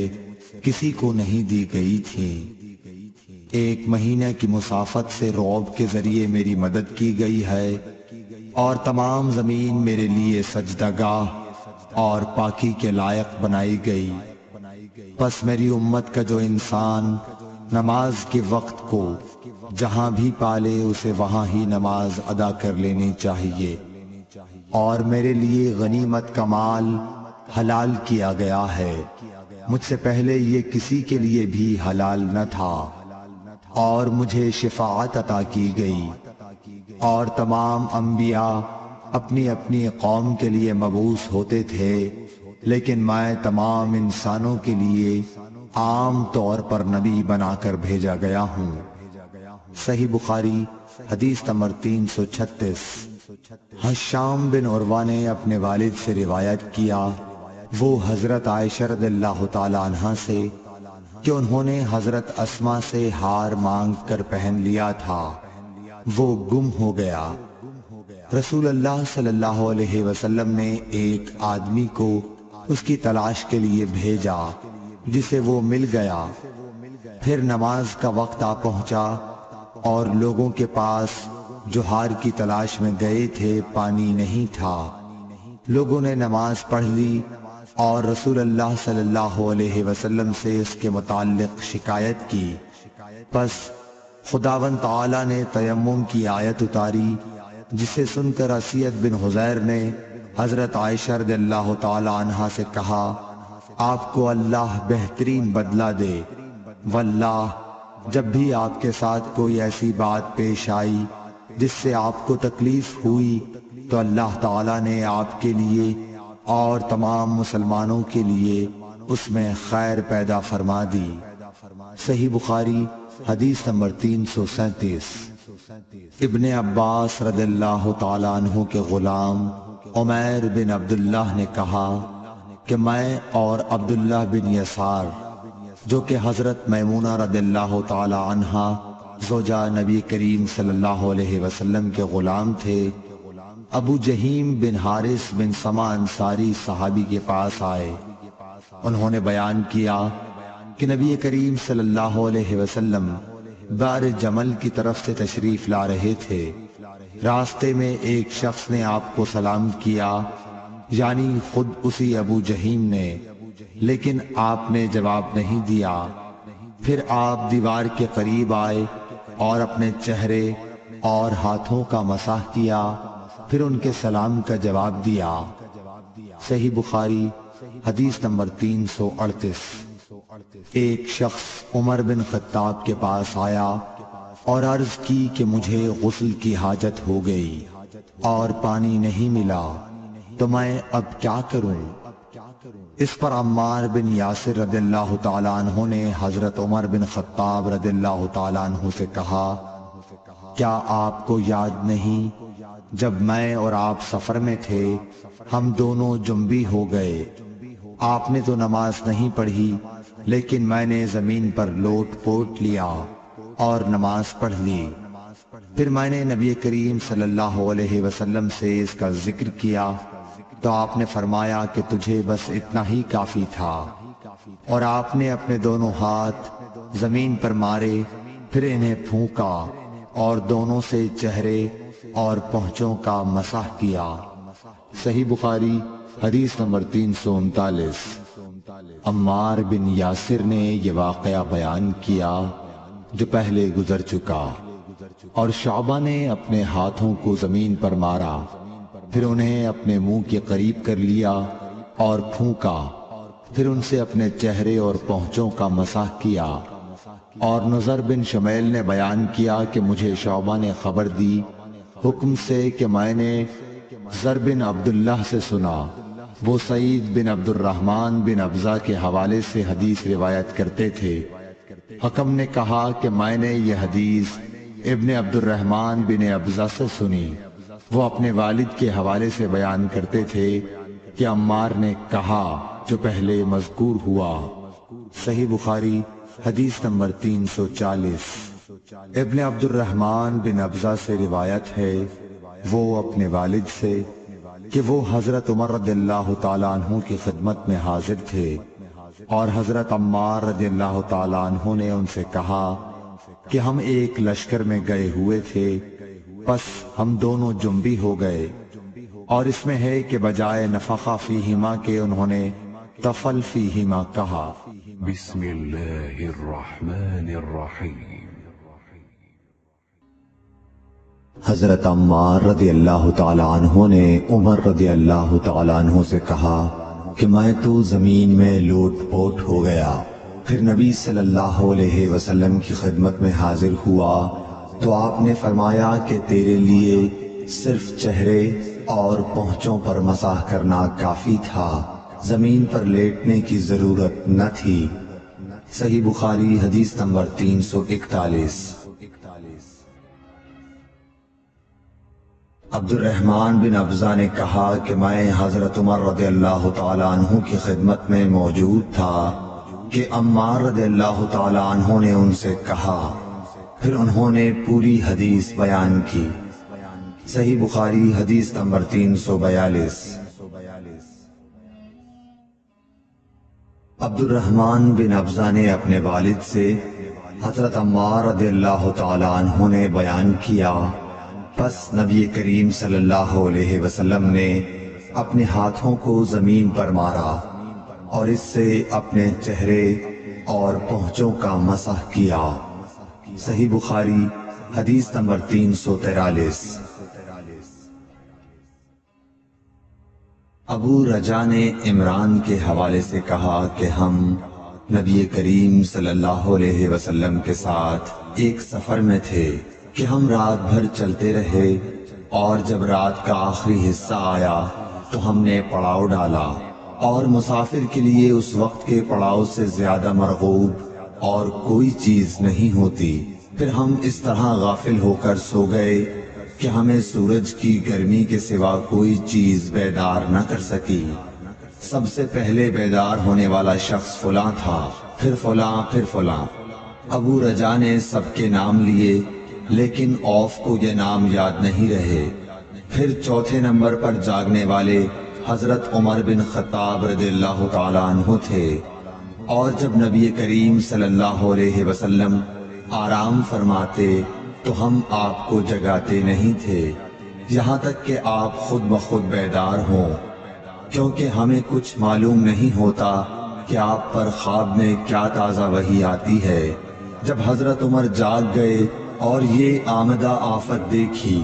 کسی کو نہیں دی گئی تھیں۔ 1 مہینے کی مسافت سے رعب کے ذریعے میری مدد کی گئی ہے اور تمام زمین میرے لیے سجدہ گاہ اور پاکی کے لائق بنائی گئی۔ پس میری امت کا جو انسان نماز کے وقت کو جہاں بھی پالے اسے وہاں ہی نماز ادا کر لینی چاہیے، اور میرے لیے غنیمت کا مال حلال کیا گیا ہے، مجھ سے پہلے یہ کسی کے لیے بھی حلال نہ تھا، اور مجھے شفاعت عطا کی گئی، اور تمام انبیاء اپنی اپنی قوم کے لیے مبعوث ہوتے تھے، لیکن میں تمام انسانوں کے لیے عام طور پر نبی بنا کر بھیجا گیا ہوں۔ صحیح بخاری حدیث نمبر 336۔ حشام بن عروہ نے اپنے والد سے روایت کیا، وہ حضرت عائشہ رضی اللہ تعالی عنہ سے، کہ انہوں نے حضرت اسماء سے ہار مانگ کر پہن لیا تھا، وہ گم ہو گیا۔ رسول اللہ صلی اللہ علیہ وسلم نے ایک آدمی کو اس کی تلاش کے لیے بھیجا جسے وہ مل گیا۔ پھر نماز کا وقت آ پہنچا اور لوگوں کے پاس جو ہار کی تلاش میں گئے تھے پانی نہیں تھا۔ لوگوں نے نماز پڑھ لی اور رسول اللہ صلی اللہ علیہ وسلم سے اس کے متعلق شکایت کی۔ پس خداوند تعالیٰ نے تیمم کی آیت اتاری، جسے سن کر اسید بن حذیر نے حضرت عائشہ رضی اللہ تعالی عنہ سے کہا آپ کو اللہ بہترین بدلہ دے، واللہ جب بھی آپ کے ساتھ کوئی ایسی بات پیش آئی جس سے آپ کو تکلیف ہوئی تو اللہ تعالیٰ نے آپ کے لیے اور تمام مسلمانوں کے لیے اس میں خیر پیدا فرما دی۔ صحیح بخاری حدیث نمبر 337۔ ابن عباس رضی اللہ تعالیٰ عنہ کے غلام عمیر بن عبداللہ نے کہا کہ میں اور عبداللہ بن یسار جو کہ حضرت میمونہ رضی اللہ تعالی عنہا زوجہ نبی کریم صلی اللہ علیہ وسلم کے غلام تھے، ابو جہیم بن حارث بن سما انصاری صحابی کے پاس آئے۔ انہوں نے بیان کیا کہ نبی کریم صلی اللہ علیہ وسلم بار جمل کی طرف سے تشریف لا رہے تھے۔ راستے میں ایک شخص نے آپ کو سلام کیا، یعنی خود اسی ابو جہیم نے، لیکن آپ نے جواب نہیں دیا۔ پھر آپ دیوار کے قریب آئے اور اپنے چہرے اور ہاتھوں کا مسح کیا، پھر ان کے سلام کا جواب دیا۔ صحیح بخاری حدیث نمبر 338۔ ایک شخص عمر بن خطاب کے پاس آیا اور عرض کی کہ مجھے غسل کی حاجت ہو گئی اور پانی نہیں ملا، تو میں اب کیا کروں؟ اس پر عمار بن یاسر رضی اللہ تعالیٰ عنہ نے حضرت عمر بن خطاب رضی اللہ تعالیٰ عنہ سے کہا، کیا آپ کو یاد نہیں جب میں اور آپ سفر میں تھے ہم دونوں جنبی ہو گئے، آپ نے تو نماز نہیں پڑھی لیکن میں نے زمین پر لوٹ پوٹ لیا اور نماز پڑھ لی۔ پھر میں نے نبی کریم صلی اللہ علیہ وسلم سے اس کا ذکر کیا تو آپ نے فرمایا کہ تجھے بس اتنا ہی کافی تھا، اور آپ نے اپنے دونوں ہاتھ زمین پر مارے، پھر انہیں پھونکا اور دونوں سے چہرے اور پونچھوں کا مسح کیا۔ صحیح بخاری حدیث نمبر 339۔ عمار بن یاسر نے یہ واقعہ بیان کیا جو پہلے گزر چکا، اور شعبہ نے اپنے ہاتھوں کو زمین پر مارا، پھر انہیں اپنے منہ کے قریب کر لیا اور پھونکا، پھر ان سے اپنے چہرے اور پونچھوں کا مسح کیا۔ اور نضر بن شمیل نے بیان کیا کہ مجھے شعبہ نے خبر دی حکم سے کہ میں نے زر بن عبداللہ سے سنا، وہ سعید بن عبد الرحمن بن ابزہ کے حوالے سے حدیث روایت کرتے تھے۔ حکم نے کہا کہ میں نے یہ حدیث ابن عبد الرحمن بن ابزہ سے سنی، وہ اپنے والد کے حوالے سے بیان کرتے تھے کہ عمار نے کہا جو پہلے مذکور ہوا۔ صحیح بخاری حدیث نمبر 340۔ ابن عبد الرحمن بن ابزہ سے روایت ہے وہ اپنے والد سے کہ وہ حضرت عمر رضی اللہ تعالیٰ عنہ کی خدمت میں حاضر تھے، اور حضرت عمار رضی اللہ تعالیٰ عنہ نے ان سے کہا کہ ہم ایک لشکر میں گئے ہوئے تھے، پس ہم دونوں جنبی ہو گئے، اور اس میں ہے کہ بجائے نفخہ فیہما کے انہوں نے تفل فیہما کہا۔ بسم اللہ الرحمن الرحیم۔ حضرت عمار رضی اللہ تعالیٰ عنہ نے عمر رضی اللہ تعالیٰ عنہ سے کہا کہ میں تو زمین میں لوٹ پوٹ ہو گیا، پھر نبی صلی اللہ علیہ وسلم کی خدمت میں حاضر ہوا تو آپ نے فرمایا کہ تیرے لیے صرف چہرے اور پونچھوں پر مسح کرنا کافی تھا، زمین پر لیٹنے کی ضرورت نہ تھی۔ صحیح بخاری حدیث نمبر 341۔ عبد الرحمن بن ابزہ نے کہا کہ میں حضرت عمر رضی اللہ تعالیٰ عنہ کی خدمت میں موجود تھا کہ عمار رضی اللہ تعالیٰ عنہ نے ان سے کہا، پھر انہوں نے پوری حدیث بیان کی۔ صحیح بخاری حدیث نمبر 342۔ عبد الرحمن بن ابزہ نے اپنے والد سے حضرت عمار رضی اللہ تعالیٰ عنہ نے بیان کیا، پس نبی کریم صلی اللہ علیہ وسلم نے اپنے ہاتھوں کو زمین پر مارا اور اس سے اپنے چہرے اور پونچھوں کا مسح کیا۔ صحیح بخاری حدیث نمبر 343۔ ابو رجا نے عمران کے حوالے سے کہا کہ ہم نبی کریم صلی اللہ علیہ وسلم کے ساتھ ایک سفر میں تھے کہ ہم رات بھر چلتے رہے، اور جب رات کا آخری حصہ آیا تو ہم نے پڑاؤ ڈالا، اور مسافر کے لیے اس وقت کے پڑاؤ سے زیادہ مرغوب اور کوئی چیز نہیں ہوتی۔ پھر ہم اس طرح غافل ہو کر سو گئے کہ ہمیں سورج کی گرمی کے سوا کوئی چیز بیدار نہ کر سکی۔ سب سے پہلے بیدار ہونے والا شخص فلاں تھا، پھر فلاں، پھر فلاں۔ ابو رجا نے سب کے نام لیے لیکن اوف کو یہ نام یاد نہیں رہے۔ پھر چوتھے نمبر پر جاگنے والے حضرت عمر بن خطاب رضی اللہ تعالیٰ عنہ تھے، اور جب نبی کریم صلی اللہ علیہ وسلم آرام فرماتے تو ہم آپ کو جگاتے نہیں تھے یہاں تک کہ آپ خود بخود بیدار ہوں، کیونکہ ہمیں کچھ معلوم نہیں ہوتا کہ آپ پر خواب میں کیا تازہ وحی آتی ہے۔ جب حضرت عمر جاگ گئے اور یہ آمدہ آفت دیکھی،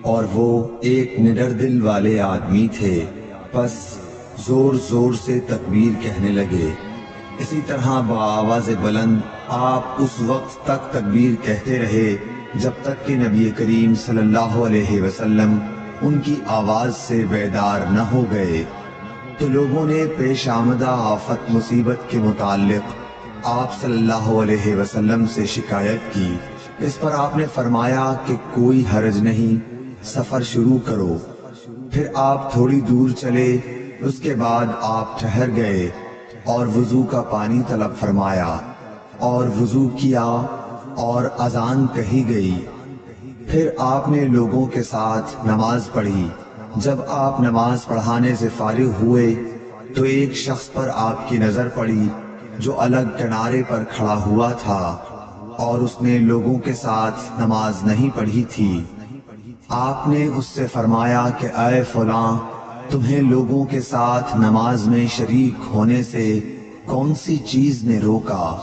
اور وہ ایک نڈر دل والے آدمی تھے، پس زور زور سے تکبیر کہنے لگے۔ اسی طرح بآواز بلند آپ اس وقت تک تکبیر کہتے رہے جب تک کہ نبی کریم صلی اللہ علیہ وسلم ان کی آواز سے بیدار نہ ہو گئے۔ تو لوگوں نے پیش آمدہ آفت مصیبت کے متعلق آپ صلی اللہ علیہ وسلم سے شکایت کی۔ اس پر آپ نے فرمایا کہ کوئی حرج نہیں، سفر شروع کرو۔ پھر آپ تھوڑی دور چلے، اس کے بعد آپ ٹھہر گئے اور وضو کا پانی طلب فرمایا اور وضو کیا اور اذان کہی گئی۔ پھر آپ نے لوگوں کے ساتھ نماز پڑھی۔ جب آپ نماز پڑھانے سے فارغ ہوئے تو ایک شخص پر آپ کی نظر پڑی جو الگ کنارے پر کھڑا ہوا تھا اور اس نے لوگوں کے ساتھ نماز نہیں پڑھی تھی۔ آپ نے اس سے فرمایا کہ اے فلاں، تمہیں لوگوں کے ساتھ نماز میں شریک ہونے سے کون سی چیز نے روکا؟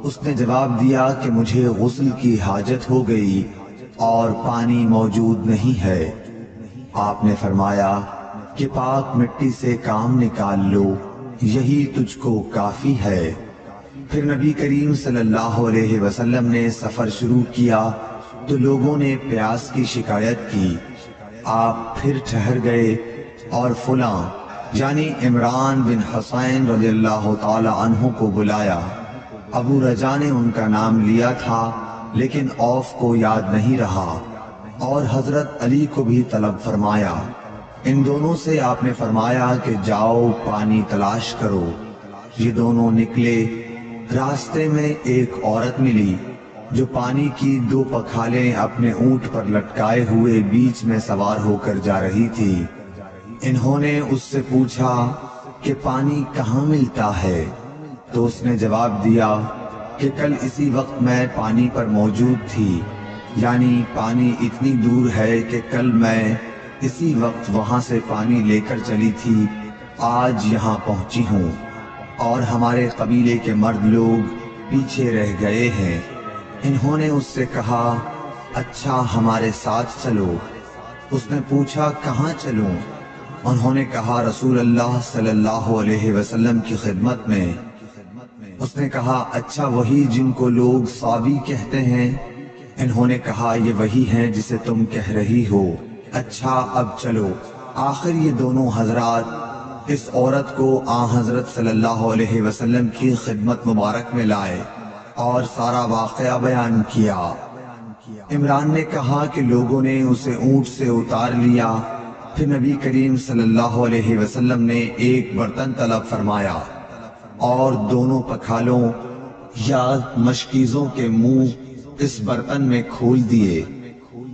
اس نے جواب دیا کہ مجھے غسل کی حاجت ہو گئی اور پانی موجود نہیں ہے۔ آپ نے فرمایا کہ پاک مٹی سے کام نکال لو، یہی تجھ کو کافی ہے۔ پھر نبی کریم صلی اللہ علیہ وسلم نے سفر شروع کیا تو لوگوں نے پیاس کی شکایت کی۔ آپ پھر ٹھہر گئے اور فلاں یعنی عمران بن حسین رضی اللہ تعالی عنہ کو بلایا۔ ابو رجا نے ان کا نام لیا تھا لیکن اوف کو یاد نہیں رہا، اور حضرت علی کو بھی طلب فرمایا۔ ان دونوں سے آپ نے فرمایا کہ جاؤ پانی تلاش کرو۔ یہ دونوں نکلے۔ راستے میں ایک عورت ملی جو پانی کی 2 پکھالیں اپنے اونٹ پر لٹکائے ہوئے بیچ میں سوار ہو کر جا رہی تھی۔ انہوں نے اس سے پوچھا کہ پانی کہاں ملتا ہے؟ تو اس نے جواب دیا کہ کل اسی وقت میں پانی پر موجود تھی، یعنی پانی اتنی دور ہے کہ کل میں اسی وقت وہاں سے پانی لے کر چلی تھی، آج یہاں پہنچی ہوں اور ہمارے قبیلے کے مرد لوگ پیچھے رہ گئے ہیں۔ انہوں نے اس سے کہا اچھا ہمارے ساتھ چلو۔ اس نے پوچھا کہاں چلوں؟ انہوں نے کہا رسول اللہ صلی اللہ علیہ وسلم کی خدمت میں۔ اس نے کہا اچھا وہی جن کو لوگ صابی کہتے ہیں؟ انہوں نے کہا یہ وہی ہیں جسے تم کہہ رہی ہو۔ اچھا اب چلو۔ آخر یہ دونوں حضرات اس عورت کو حضرت صلی اللہ علیہ وسلم کی خدمت مبارک میں لائے اور سارا واقعہ بیان کیا۔ عمران نے کہا کہ لوگوں نے اسے اونٹ سے اتار لیا۔ پھر نبی کریم صلی اللہ علیہ وسلم نے ایک برتن طلب فرمایا اور دونوں پکھالوں یا مشکیزوں کے منہ اس برتن میں کھول دیے،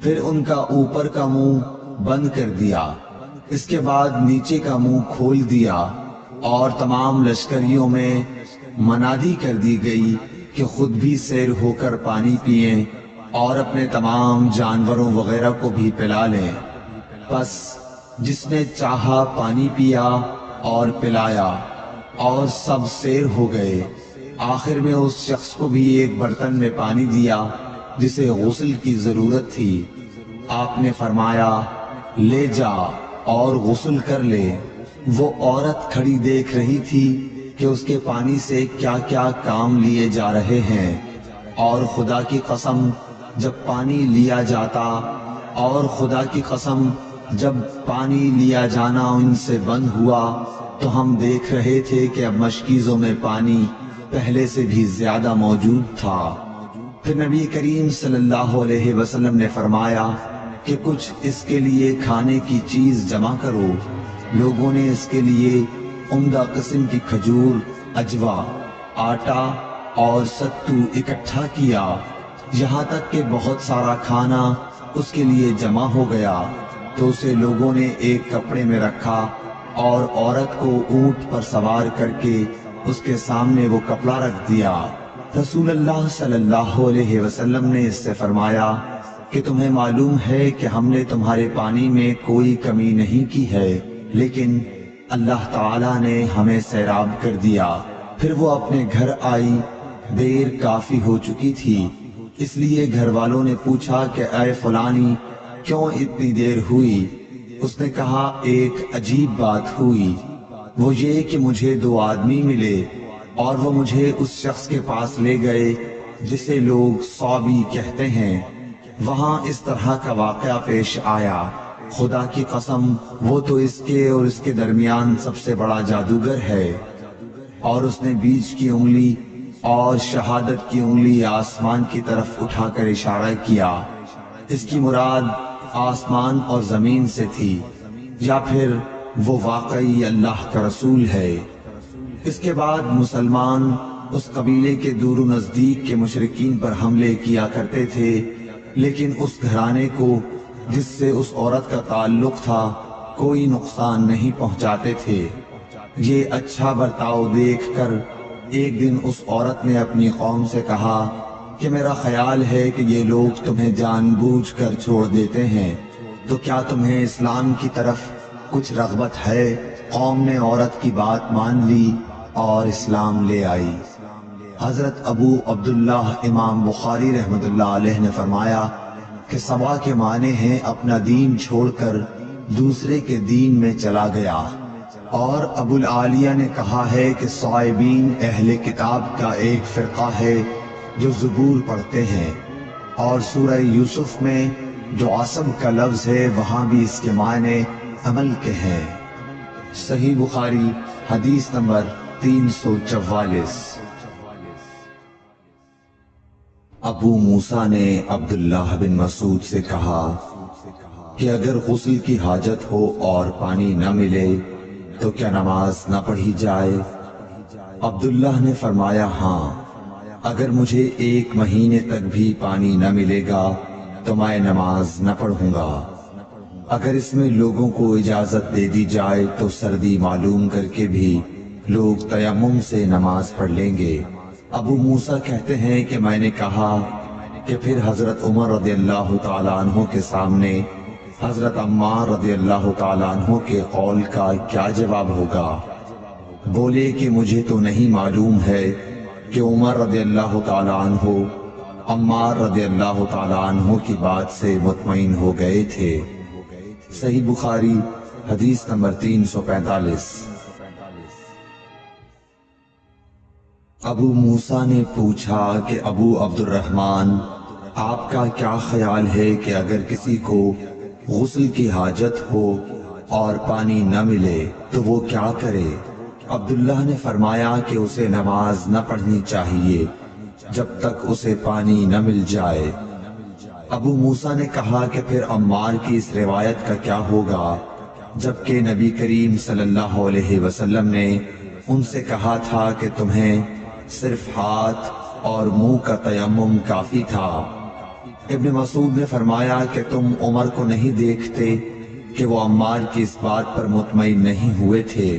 پھر ان کا اوپر کا منہ بند کر دیا، اس کے بعد نیچے کا منہ کھول دیا، اور تمام لشکریوں میں منادی کر دی گئی کہ خود بھی سیر ہو کر پانی پئیں اور اپنے تمام جانوروں وغیرہ کو بھی پلا لیں۔ پس جس نے چاہا پانی پیا اور پلایا اور سب سیر ہو گئے۔ آخر میں اس شخص کو بھی ایک برتن میں پانی دیا جسے غسل کی ضرورت تھی۔ آپ نے فرمایا لے جا اور غسل کر لے۔ وہ عورت کھڑی دیکھ رہی تھی کہ اس کے پانی سے کیا کیا کام لیے جا رہے ہیں، اور خدا کی قسم جب پانی لیا جاتا اور خدا کی قسم جب پانی لیا جانا ان سے بند ہوا تو ہم دیکھ رہے تھے کہ اب مشکیزوں میں پانی پہلے سے بھی زیادہ موجود تھا۔ پھر نبی کریم صلی اللہ علیہ وسلم نے فرمایا کہ کچھ اس کے لیے کھانے کی چیز جمع کرو۔ لوگوں نے اس کے لیے عمدہ قسم کی کھجور، اجوا، آٹا اور ستو اکٹھا کیا، یہاں تک کہ بہت سارا کھانا اس کے لیے جمع ہو گیا۔ تو اسے لوگوں نے ایک کپڑے میں رکھا اور عورت کو اونٹ پر سوار کر کے اس کے سامنے وہ کپڑا رکھ دیا۔ رسول اللہ صلی اللہ علیہ وسلم نے اس سے فرمایا کہ تمہیں معلوم ہے کہ ہم نے تمہارے پانی میں کوئی کمی نہیں کی ہے، لیکن اللہ تعالیٰ نے ہمیں سیراب کر دیا۔ پھر وہ اپنے گھر آئی، دیر کافی ہو چکی تھی، اس لیے گھر والوں نے پوچھا کہ اے فلانی کیوں اتنی دیر ہوئی؟ اس نے کہا ایک عجیب بات ہوئی، وہ یہ کہ مجھے 2 آدمی ملے اور وہ مجھے اس شخص کے پاس لے گئے جسے لوگ صابی کہتے ہیں۔ وہاں اس طرح کا واقعہ پیش آیا۔ خدا کی قسم وہ تو اس کے اور اس کے درمیان سب سے بڑا جادوگر ہے۔ اور اس نے بیچ کی انگلی اور شہادت کی انگلی آسمان کی طرف اٹھا کر اشارہ کیا۔ اس کی مراد آسمان اور زمین سے تھی، یا پھر وہ واقعی اللہ کا رسول ہے۔ اس کے بعد مسلمان اس قبیلے کے دور و نزدیک کے مشرکین پر حملے کیا کرتے تھے، لیکن اس گھرانے کو جس سے اس عورت کا تعلق تھا کوئی نقصان نہیں پہنچاتے تھے۔ یہ اچھا برتاؤ دیکھ کر ایک دن اس عورت نے اپنی قوم سے کہا کہ میرا خیال ہے کہ یہ لوگ تمہیں جان بوجھ کر چھوڑ دیتے ہیں، تو کیا تمہیں اسلام کی طرف کچھ رغبت ہے؟ قوم نے عورت کی بات مان لی اور اسلام لے آئی۔ حضرت ابو عبداللہ امام بخاری رحمۃ اللہ علیہ نے فرمایا کہ سبا کے معنی ہیں اپنا دین چھوڑ کر دوسرے کے دین میں چلا گیا۔ اور ابو العالیہ نے کہا ہے کہ صائبین اہل کتاب کا ایک فرقہ ہے جو زبور پڑھتے ہیں، اور سورہ یوسف میں جو عصب کا لفظ ہے وہاں بھی اس کے معنی عمل کے ہیں۔ صحیح بخاری حدیث نمبر 344۔ ابو موسیٰ نے عبداللہ بن مسعود سے کہا کہ اگر غسل کی حاجت ہو اور پانی نہ ملے تو کیا نماز نہ پڑھی جائے؟ عبداللہ نے فرمایا ہاں، اگر مجھے 1 مہینے تک بھی پانی نہ ملے گا تو میں نماز نہ پڑھوں گا۔ اگر اس میں لوگوں کو اجازت دے دی جائے تو سردی معلوم کر کے بھی لوگ تیمم سے نماز پڑھ لیں گے۔ ابو موسیٰ کہتے ہیں کہ میں نے کہا کہ پھر حضرت عمر رضی اللہ تعالیٰ عنہ کے سامنے حضرت عمار رضی اللہ تعالیٰ عنہ کے قول کا کیا جواب ہوگا؟ بولے کہ مجھے تو نہیں معلوم ہے کہ عمر رضی اللہ تعالیٰ عنہ عمار رضی اللہ تعالیٰ عنہ کی بات سے مطمئن ہو گئے تھے۔ صحیح بخاری حدیث نمبر 345۔ ابو موسیٰ نے پوچھا کہ ابو عبد الرحمن آپ کا کیا خیال ہے کہ اگر کسی کو غسل کی حاجت ہو اور پانی نہ ملے تو وہ کیا کرے؟ عبداللہ نے فرمایا کہ اسے نماز نہ پڑھنی چاہیے جب تک اسے پانی نہ مل جائے۔ ابو موسیٰ نے کہا کہ پھر عمار کی اس روایت کا کیا ہوگا جبکہ نبی کریم صلی اللہ علیہ وسلم نے ان سے کہا تھا کہ تمہیں صرف ہاتھ اور منہ کا تیمم کافی تھا۔ ابن مسعود نے فرمایا کہ تم عمر کو نہیں دیکھتے کہ وہ عمار کی اس بات پر مطمئن نہیں ہوئے تھے۔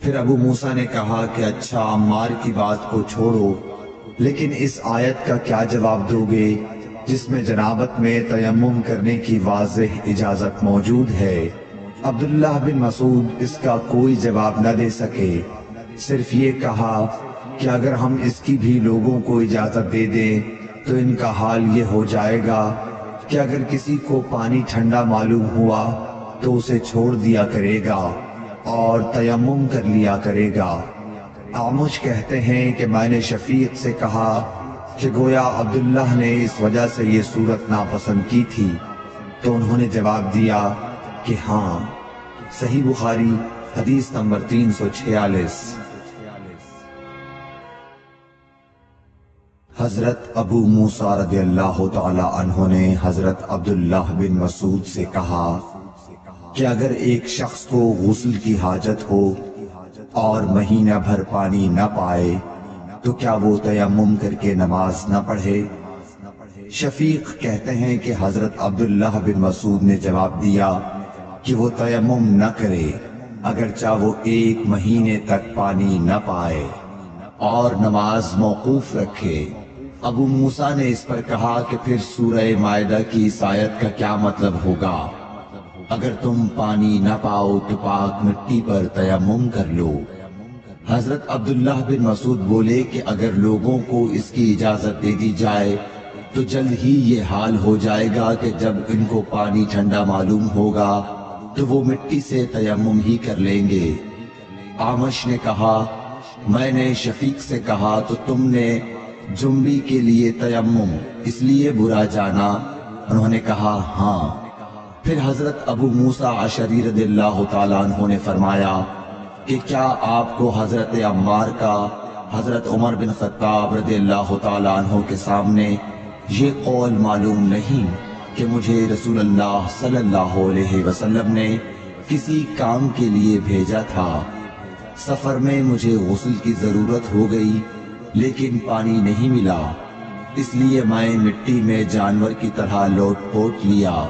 پھر ابو موسیٰ نے کہا کہ اچھا عمار کی بات کو چھوڑو، لیکن اس آیت کا کیا جواب دو گے جس میں جنابت میں تیمم کرنے کی واضح اجازت موجود ہے؟ عبداللہ بن مسعود اس کا کوئی جواب نہ دے سکے، صرف یہ کہا کہ اگر ہم اس کی بھی لوگوں کو اجازت دے دیں تو ان کا حال یہ ہو جائے گا کہ اگر کسی کو پانی ٹھنڈا معلوم ہوا تو اسے چھوڑ دیا کرے گا اور تیمم کر لیا کرے گا۔ اعمش کہتے ہیں کہ میں نے شفیق سے کہا کہ گویا عبداللہ نے اس وجہ سے یہ صورت ناپسند کی تھی، تو انہوں نے جواب دیا کہ ہاں۔ صحیح بخاری حدیث نمبر 346۔ حضرت ابو موسیٰ رضی اللہ تعالی عنہ نے حضرت عبداللہ بن مسعود سے کہا کہ اگر ایک شخص کو غسل کی حاجت ہو اور مہینہ بھر پانی نہ پائے تو کیا وہ تیمم کر کے نماز نہ پڑھے؟ شفیق کہتے ہیں کہ حضرت عبداللہ بن مسعود نے جواب دیا کہ وہ تیمم نہ کرے اگرچہ وہ 1 مہینے تک پانی نہ پائے اور نماز موقوف رکھے۔ ابو موسیٰ نے اس پر کہا کہ پھر سورہ مائدہ کی اس آیت کا کیا مطلب ہوگا؟ اگر تم پانی نہ پاؤ تو پاک مٹی پر تیمم کر لو۔ حضرت عبداللہ بن مسعود بولے کہ اگر لوگوں کو اس کی اجازت دے دی جائے تو جلد ہی یہ حال ہو جائے گا کہ جب ان کو پانی ٹھنڈا معلوم ہوگا تو وہ مٹی سے تیمم ہی کر لیں گے۔ اعمش نے کہا میں نے شفیق سے کہا تو تم نے جنبی کے لیے تیمم اس لیے برا جانا؟ انہوں نے کہا ہاں۔ پھر حضرت ابو موسیٰ اشعری رضی اللہ تعالیٰ عنہ نے فرمایا کہ کیا آپ کو حضرت عمار کا حضرت عمر بن خطاب رضی اللہ تعالیٰ عنہ کے سامنے یہ قول معلوم نہیں کہ مجھے رسول اللہ صلی اللہ علیہ وسلم نے کسی کام کے لیے بھیجا تھا؟ سفر میں مجھے غسل کی ضرورت ہو گئی لیکن پانی نہیں ملا، اس لیے میں مٹی میں جانور کی طرح لوٹ پوٹ لیا۔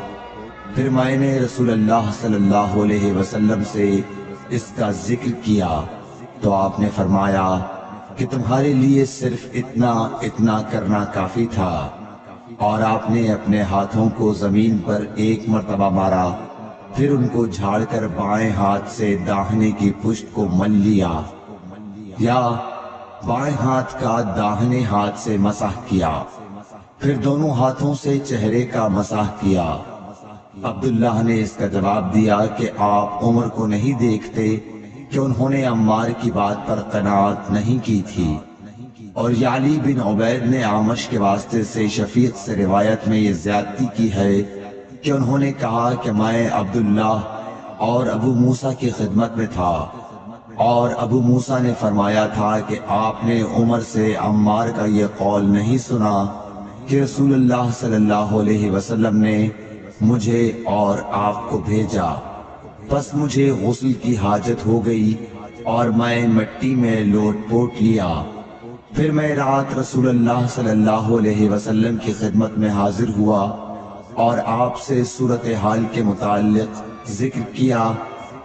پھر میں نے رسول اللہ صلی اللہ علیہ وسلم سے اس کا ذکر کیا تو آپ نے فرمایا کہ تمہارے لیے صرف اتنا کرنا کافی تھا، اور آپ نے اپنے ہاتھوں کو زمین پر ایک مرتبہ مارا، پھر ان کو جھاڑ کر بائیں ہاتھ سے داہنے کی پشت کو مل لیا، یا بائیں ہاتھ کا داہنے ہاتھ سے مسح کیا، پھر دونوں ہاتھوں سے چہرے کا مسح کیا۔ عبداللہ نے اس کا جواب دیا کہ آپ عمر کو نہیں دیکھتے کہ انہوں نے عمار کی بات پر قناعت نہیں کی تھی؟ اور یعلی بن عبید نے عامش کے واسطے سے شفیق سے روایت میں یہ زیادتی کی ہے کہ انہوں نے کہا کہ میں عبداللہ اور ابو موسیٰ کی خدمت میں تھا، اور ابو موسیٰ نے فرمایا تھا کہ آپ نے عمر سے عمار کا یہ قول نہیں سنا کہ رسول اللہ صلی اللہ علیہ وسلم نے مجھے اور آپ کو بھیجا، بس مجھے غسل کی حاجت ہو گئی اور میں مٹی میں لوٹ پوٹ لیا۔ پھر میں رات رسول اللہ صلی اللہ علیہ وسلم کی خدمت میں حاضر ہوا اور آپ سے صورتحال کے متعلق ذکر کیا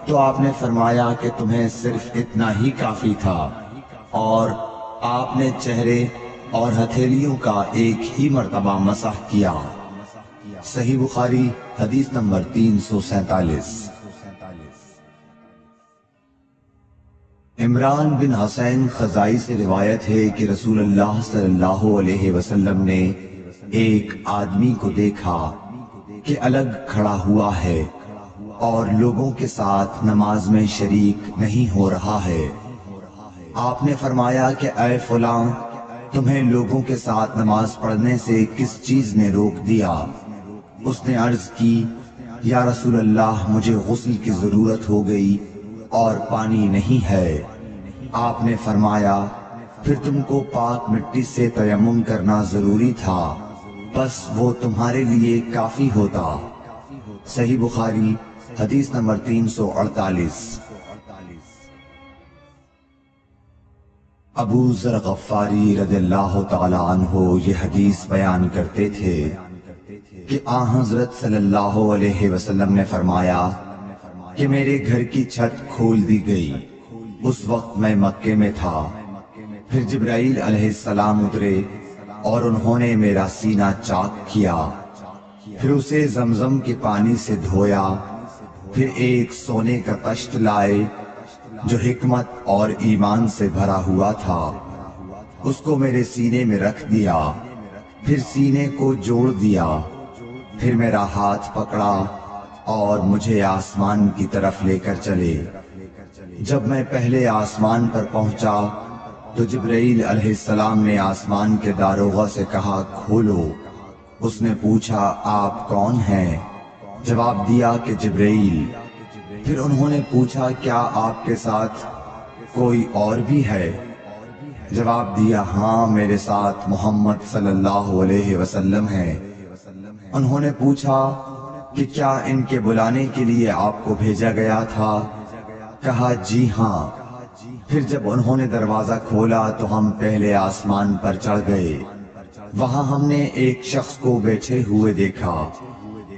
تو آپ نے فرمایا کہ تمہیں صرف اتنا ہی کافی تھا، اور آپ نے چہرے اور ہتھیلیوں کا ایک ہی مرتبہ مسح کیا۔ صحیح بخاری حدیث نمبر 347۔ عمران بن حسین خزائی سے روایت ہے کہ رسول اللہ صلی اللہ علیہ وسلم نے ایک آدمی کو دیکھا کہ الگ کھڑا ہوا ہے اور لوگوں کے ساتھ نماز میں شریک نہیں ہو رہا ہے۔ آپ نے فرمایا کہ اے فلاں، تمہیں لوگوں کے ساتھ نماز پڑھنے سے کس چیز نے روک دیا؟ اس نے عرض کی، یا رسول اللہ، مجھے غسل کی ضرورت ہو گئی اور پانی نہیں ہے۔ آپ نے فرمایا، پھر تم کو پاک مٹی سے تیمم کرنا ضروری تھا، بس وہ تمہارے لیے کافی ہوتا۔ صحیح بخاری حدیث نمبر 348۔ ابو ذر غفاری رضی اللہ تعالی عنہ یہ حدیث بیان کرتے تھے کہ آن حضرت صلی اللہ علیہ وسلم نے فرمایا کہ میرے گھر کی چھت کھول دی گئی، اس وقت میں مکے میں تھا، پھر جبرائیل علیہ السلام اترے اور انہوں نے میرا سینہ چاک کیا، پھر اسے زمزم کے پانی سے دھویا، پھر ایک سونے کا طشت لائے جو حکمت اور ایمان سے بھرا ہوا تھا، اس کو میرے سینے میں رکھ دیا، پھر سینے کو جوڑ دیا، پھر میرا ہاتھ پکڑا اور مجھے آسمان کی طرف لے کر چلے۔ جب میں پہلے آسمان پر پہنچا تو جبرائیل علیہ السلام نے آسمان کے داروغہ سے کہا، کھولو۔ اس نے پوچھا، آپ کون ہیں؟ جواب دیا کہ جبرائیل۔ پھر انہوں نے پوچھا، کیا آپ کے ساتھ کوئی اور بھی ہے؟ جواب دیا، ہاں، میرے ساتھ محمد صلی اللہ علیہ وسلم ہے۔ انہوں نے پوچھا کہ کیا ان کے بلانے کے لیے آپ کو بھیجا گیا تھا؟ کہا، جی ہاں۔ پھر جب انہوں نے دروازہ کھولا تو ہم پہلے آسمان پر چڑھ گئے، وہاں ہم نے ایک شخص کو بیٹھے ہوئے دیکھا،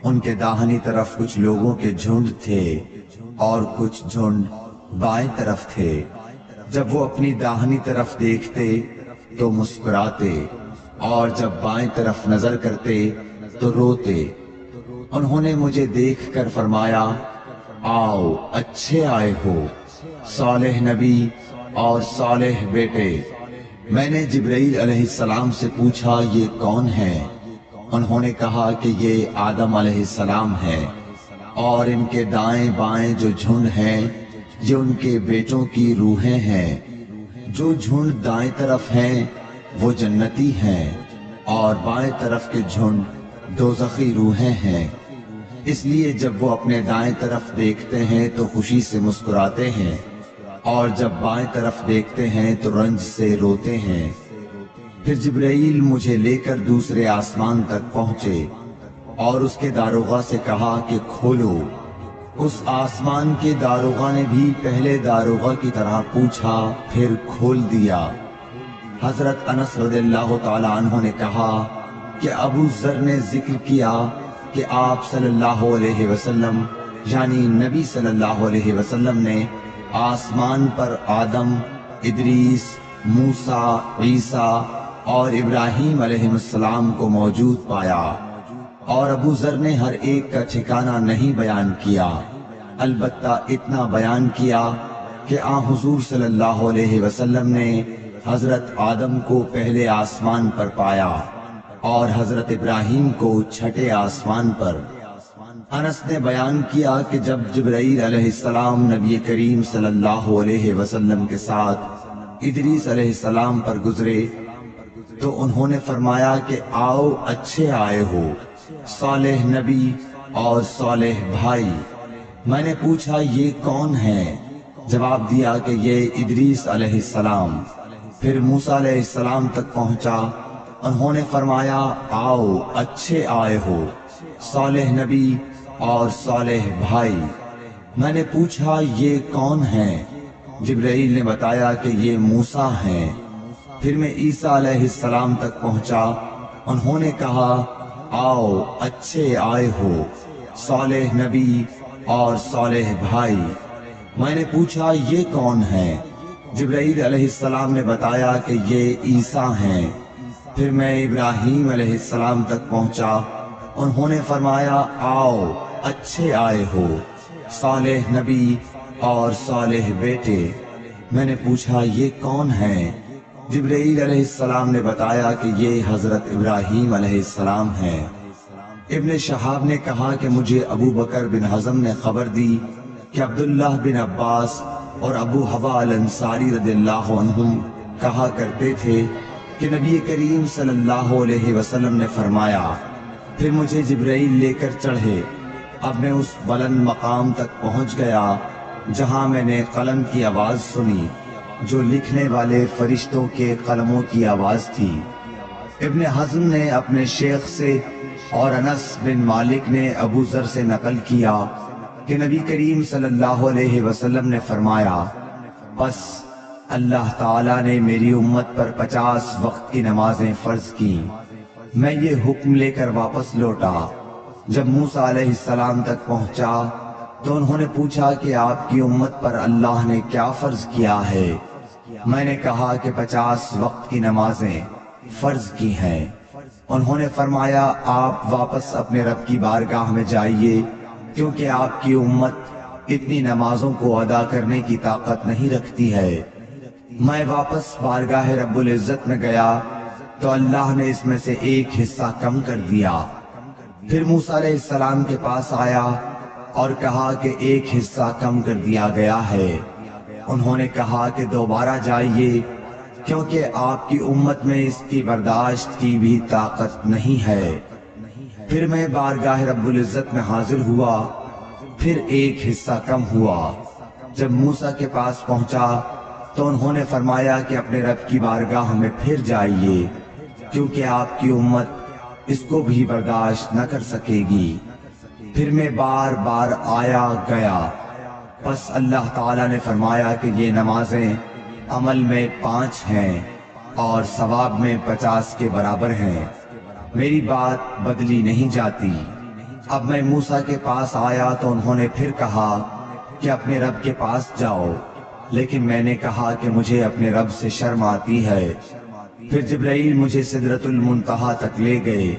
ان کے داہنی طرف کچھ لوگوں کے جھنڈ تھے اور کچھ جھنڈ بائیں طرف تھے۔ جب وہ اپنی داہنی طرف دیکھتے تو مسکراتے، اور جب بائیں طرف نظر کرتے تو روتے۔ انہوں نے مجھے دیکھ کر فرمایا، آؤ، اچھے آئے ہو، صالح نبی اور صالح بیٹے۔ میں نے جبرائیل علیہ السلام سے پوچھا، یہ کون ہے؟ انہوں نے کہا کہ یہ آدم علیہ السلام ہے، اور ان کے دائیں بائیں جو جھنڈ ہیں یہ ان کے بیٹوں کی روحیں ہیں۔ جو جھنڈ دائیں طرف ہیں وہ جنتی ہیں، اور بائیں طرف کے جھنڈ دوزخی روحیں ہیں۔ اس لیے جب وہ اپنے دائیں طرف دیکھتے ہیں تو خوشی سے مسکراتے ہیں، اور جب بائیں طرف دیکھتے ہیں تو رنج سے روتے ہیں۔ پھر جبرائیل مجھے لے کر دوسرے آسمان تک پہنچے اور اس کے داروغہ سے کہا کہ کھولو۔ اس آسمان کے داروغہ نے بھی پہلے داروغہ کی طرح پوچھا، پھر کھول دیا۔ حضرت انس رضی اللہ تعالی عنہ نے کہا کہ ابو ذر نے ذکر کیا کہ آپ صلی اللہ علیہ وسلم یعنی نبی صلی اللہ علیہ وسلم نے آسمان پر آدم، ادریس، موسیٰ، عیسیٰ اور ابراہیم علیہ السلام کو موجود پایا، اور ابو ذر نے ہر ایک کا ٹھکانہ نہیں بیان کیا، البتہ اتنا بیان کیا کہ حضور صلی اللہ علیہ وسلم نے حضرت آدم کو پہلے آسمان پر پایا اور حضرت ابراہیم کو چھٹے آسمان پر۔ انس نے بیان کیا کہ جب جبرائیل علیہ السلام نبی کریم صلی اللہ علیہ وسلم کے ساتھ ادریس علیہ السلام پر گزرے تو انہوں نے فرمایا کہ آؤ اچھے آئے ہو، صالح نبی اور صالح بھائی۔ میں نے پوچھا یہ کون ہے؟ جواب دیا کہ یہ ادریس علیہ السلام۔ پھر موسیٰ علیہ السلام تک پہنچا، انہوں نے فرمایا آؤ اچھے آئے ہو، صالح نبی اور صالح بھائی۔ میں نے پوچھا یہ کون ہیں؟ جبرائیل نے بتایا کہ یہ موسیٰ ہیں۔ پھر میں عیسیٰ علیہ السلام تک پہنچا، انہوں نے کہا آؤ اچھے آئے ہو، صالح نبی اور صالح بھائی۔ میں نے پوچھا یہ کون ہیں؟ جبرائیل علیہ السلام نے بتایا کہ یہ عیسیٰ ہیں۔ پھر میں ابراہیم علیہ السلام تک پہنچا، انہوں نے فرمایا آؤ اچھے آئے ہو، صالح نبی اور صالح بیٹے۔ میں نے پوچھا یہ کون ہیں؟ جبرائیل علیہ السلام نے بتایا کہ یہ حضرت ابراہیم علیہ السلام ہیں۔ ابن شہاب نے کہا کہ مجھے ابو بکر بن حزم نے خبر دی کہ عبداللہ بن عباس اور ابو حوا الانصاری رضی اللہ عنہم کہا کرتے تھے کہ نبی کریم صلی اللہ علیہ وسلم نے فرمایا، پھر مجھے جبرائیل لے کر چڑھے۔ اب میں اس بلند مقام تک پہنچ گیا جہاں میں نے قلم کی آواز سنی جو لکھنے والے فرشتوں کے قلموں کی آواز تھی۔ ابن حزم نے اپنے شیخ سے اور انس بن مالک نے ابو ذر سے نقل کیا کہ نبی کریم صلی اللہ علیہ وسلم نے فرمایا، بس اللہ تعالیٰ نے میری امت پر 50 وقت کی نمازیں فرض کی۔ میں یہ حکم لے کر واپس لوٹا۔ جب موسیٰ علیہ السلام تک پہنچا تو انہوں نے پوچھا کہ آپ کی امت پر اللہ نے کیا فرض کیا ہے؟ میں نے کہا کہ 50 وقت کی نمازیں فرض کی ہیں۔ انہوں نے فرمایا آپ واپس اپنے رب کی بارگاہ میں جائیے، کیونکہ آپ کی امت اتنی نمازوں کو ادا کرنے کی طاقت نہیں رکھتی ہے۔ میں واپس بارگاہ رب العزت میں گیا تو اللہ نے اس میں سے ایک حصہ کم کر دیا۔ پھر موسیٰ علیہ السلام کے پاس آیا اور کہا کہ ایک حصہ کم کر دیا گیا ہے۔ انہوں نے کہا کہ دوبارہ جائیے، کیونکہ آپ کی امت میں اس کی برداشت کی بھی طاقت نہیں ہے۔ پھر میں بارگاہ رب العزت میں حاضر ہوا، پھر ایک حصہ کم ہوا۔ جب موسیٰ کے پاس پہنچا تو انہوں نے فرمایا کہ اپنے رب کی بارگاہ میں پھر جائیے، کیونکہ آپ کی امت اس کو بھی برداشت نہ کر سکے گی۔ پھر میں بار بار آیا گیا، بس اللہ تعالیٰ نے فرمایا کہ یہ نمازیں عمل میں 5 ہیں اور ثواب میں 50 کے برابر ہیں، میری بات بدلی نہیں جاتی۔ اب میں موسیٰ کے پاس آیا تو انہوں نے پھر کہا کہ اپنے رب کے پاس جاؤ، لیکن میں نے کہا کہ مجھے اپنے رب سے شرم آتی ہے۔ پھر جبرائیل مجھے سدرۃ المنتہا تک لے گئے،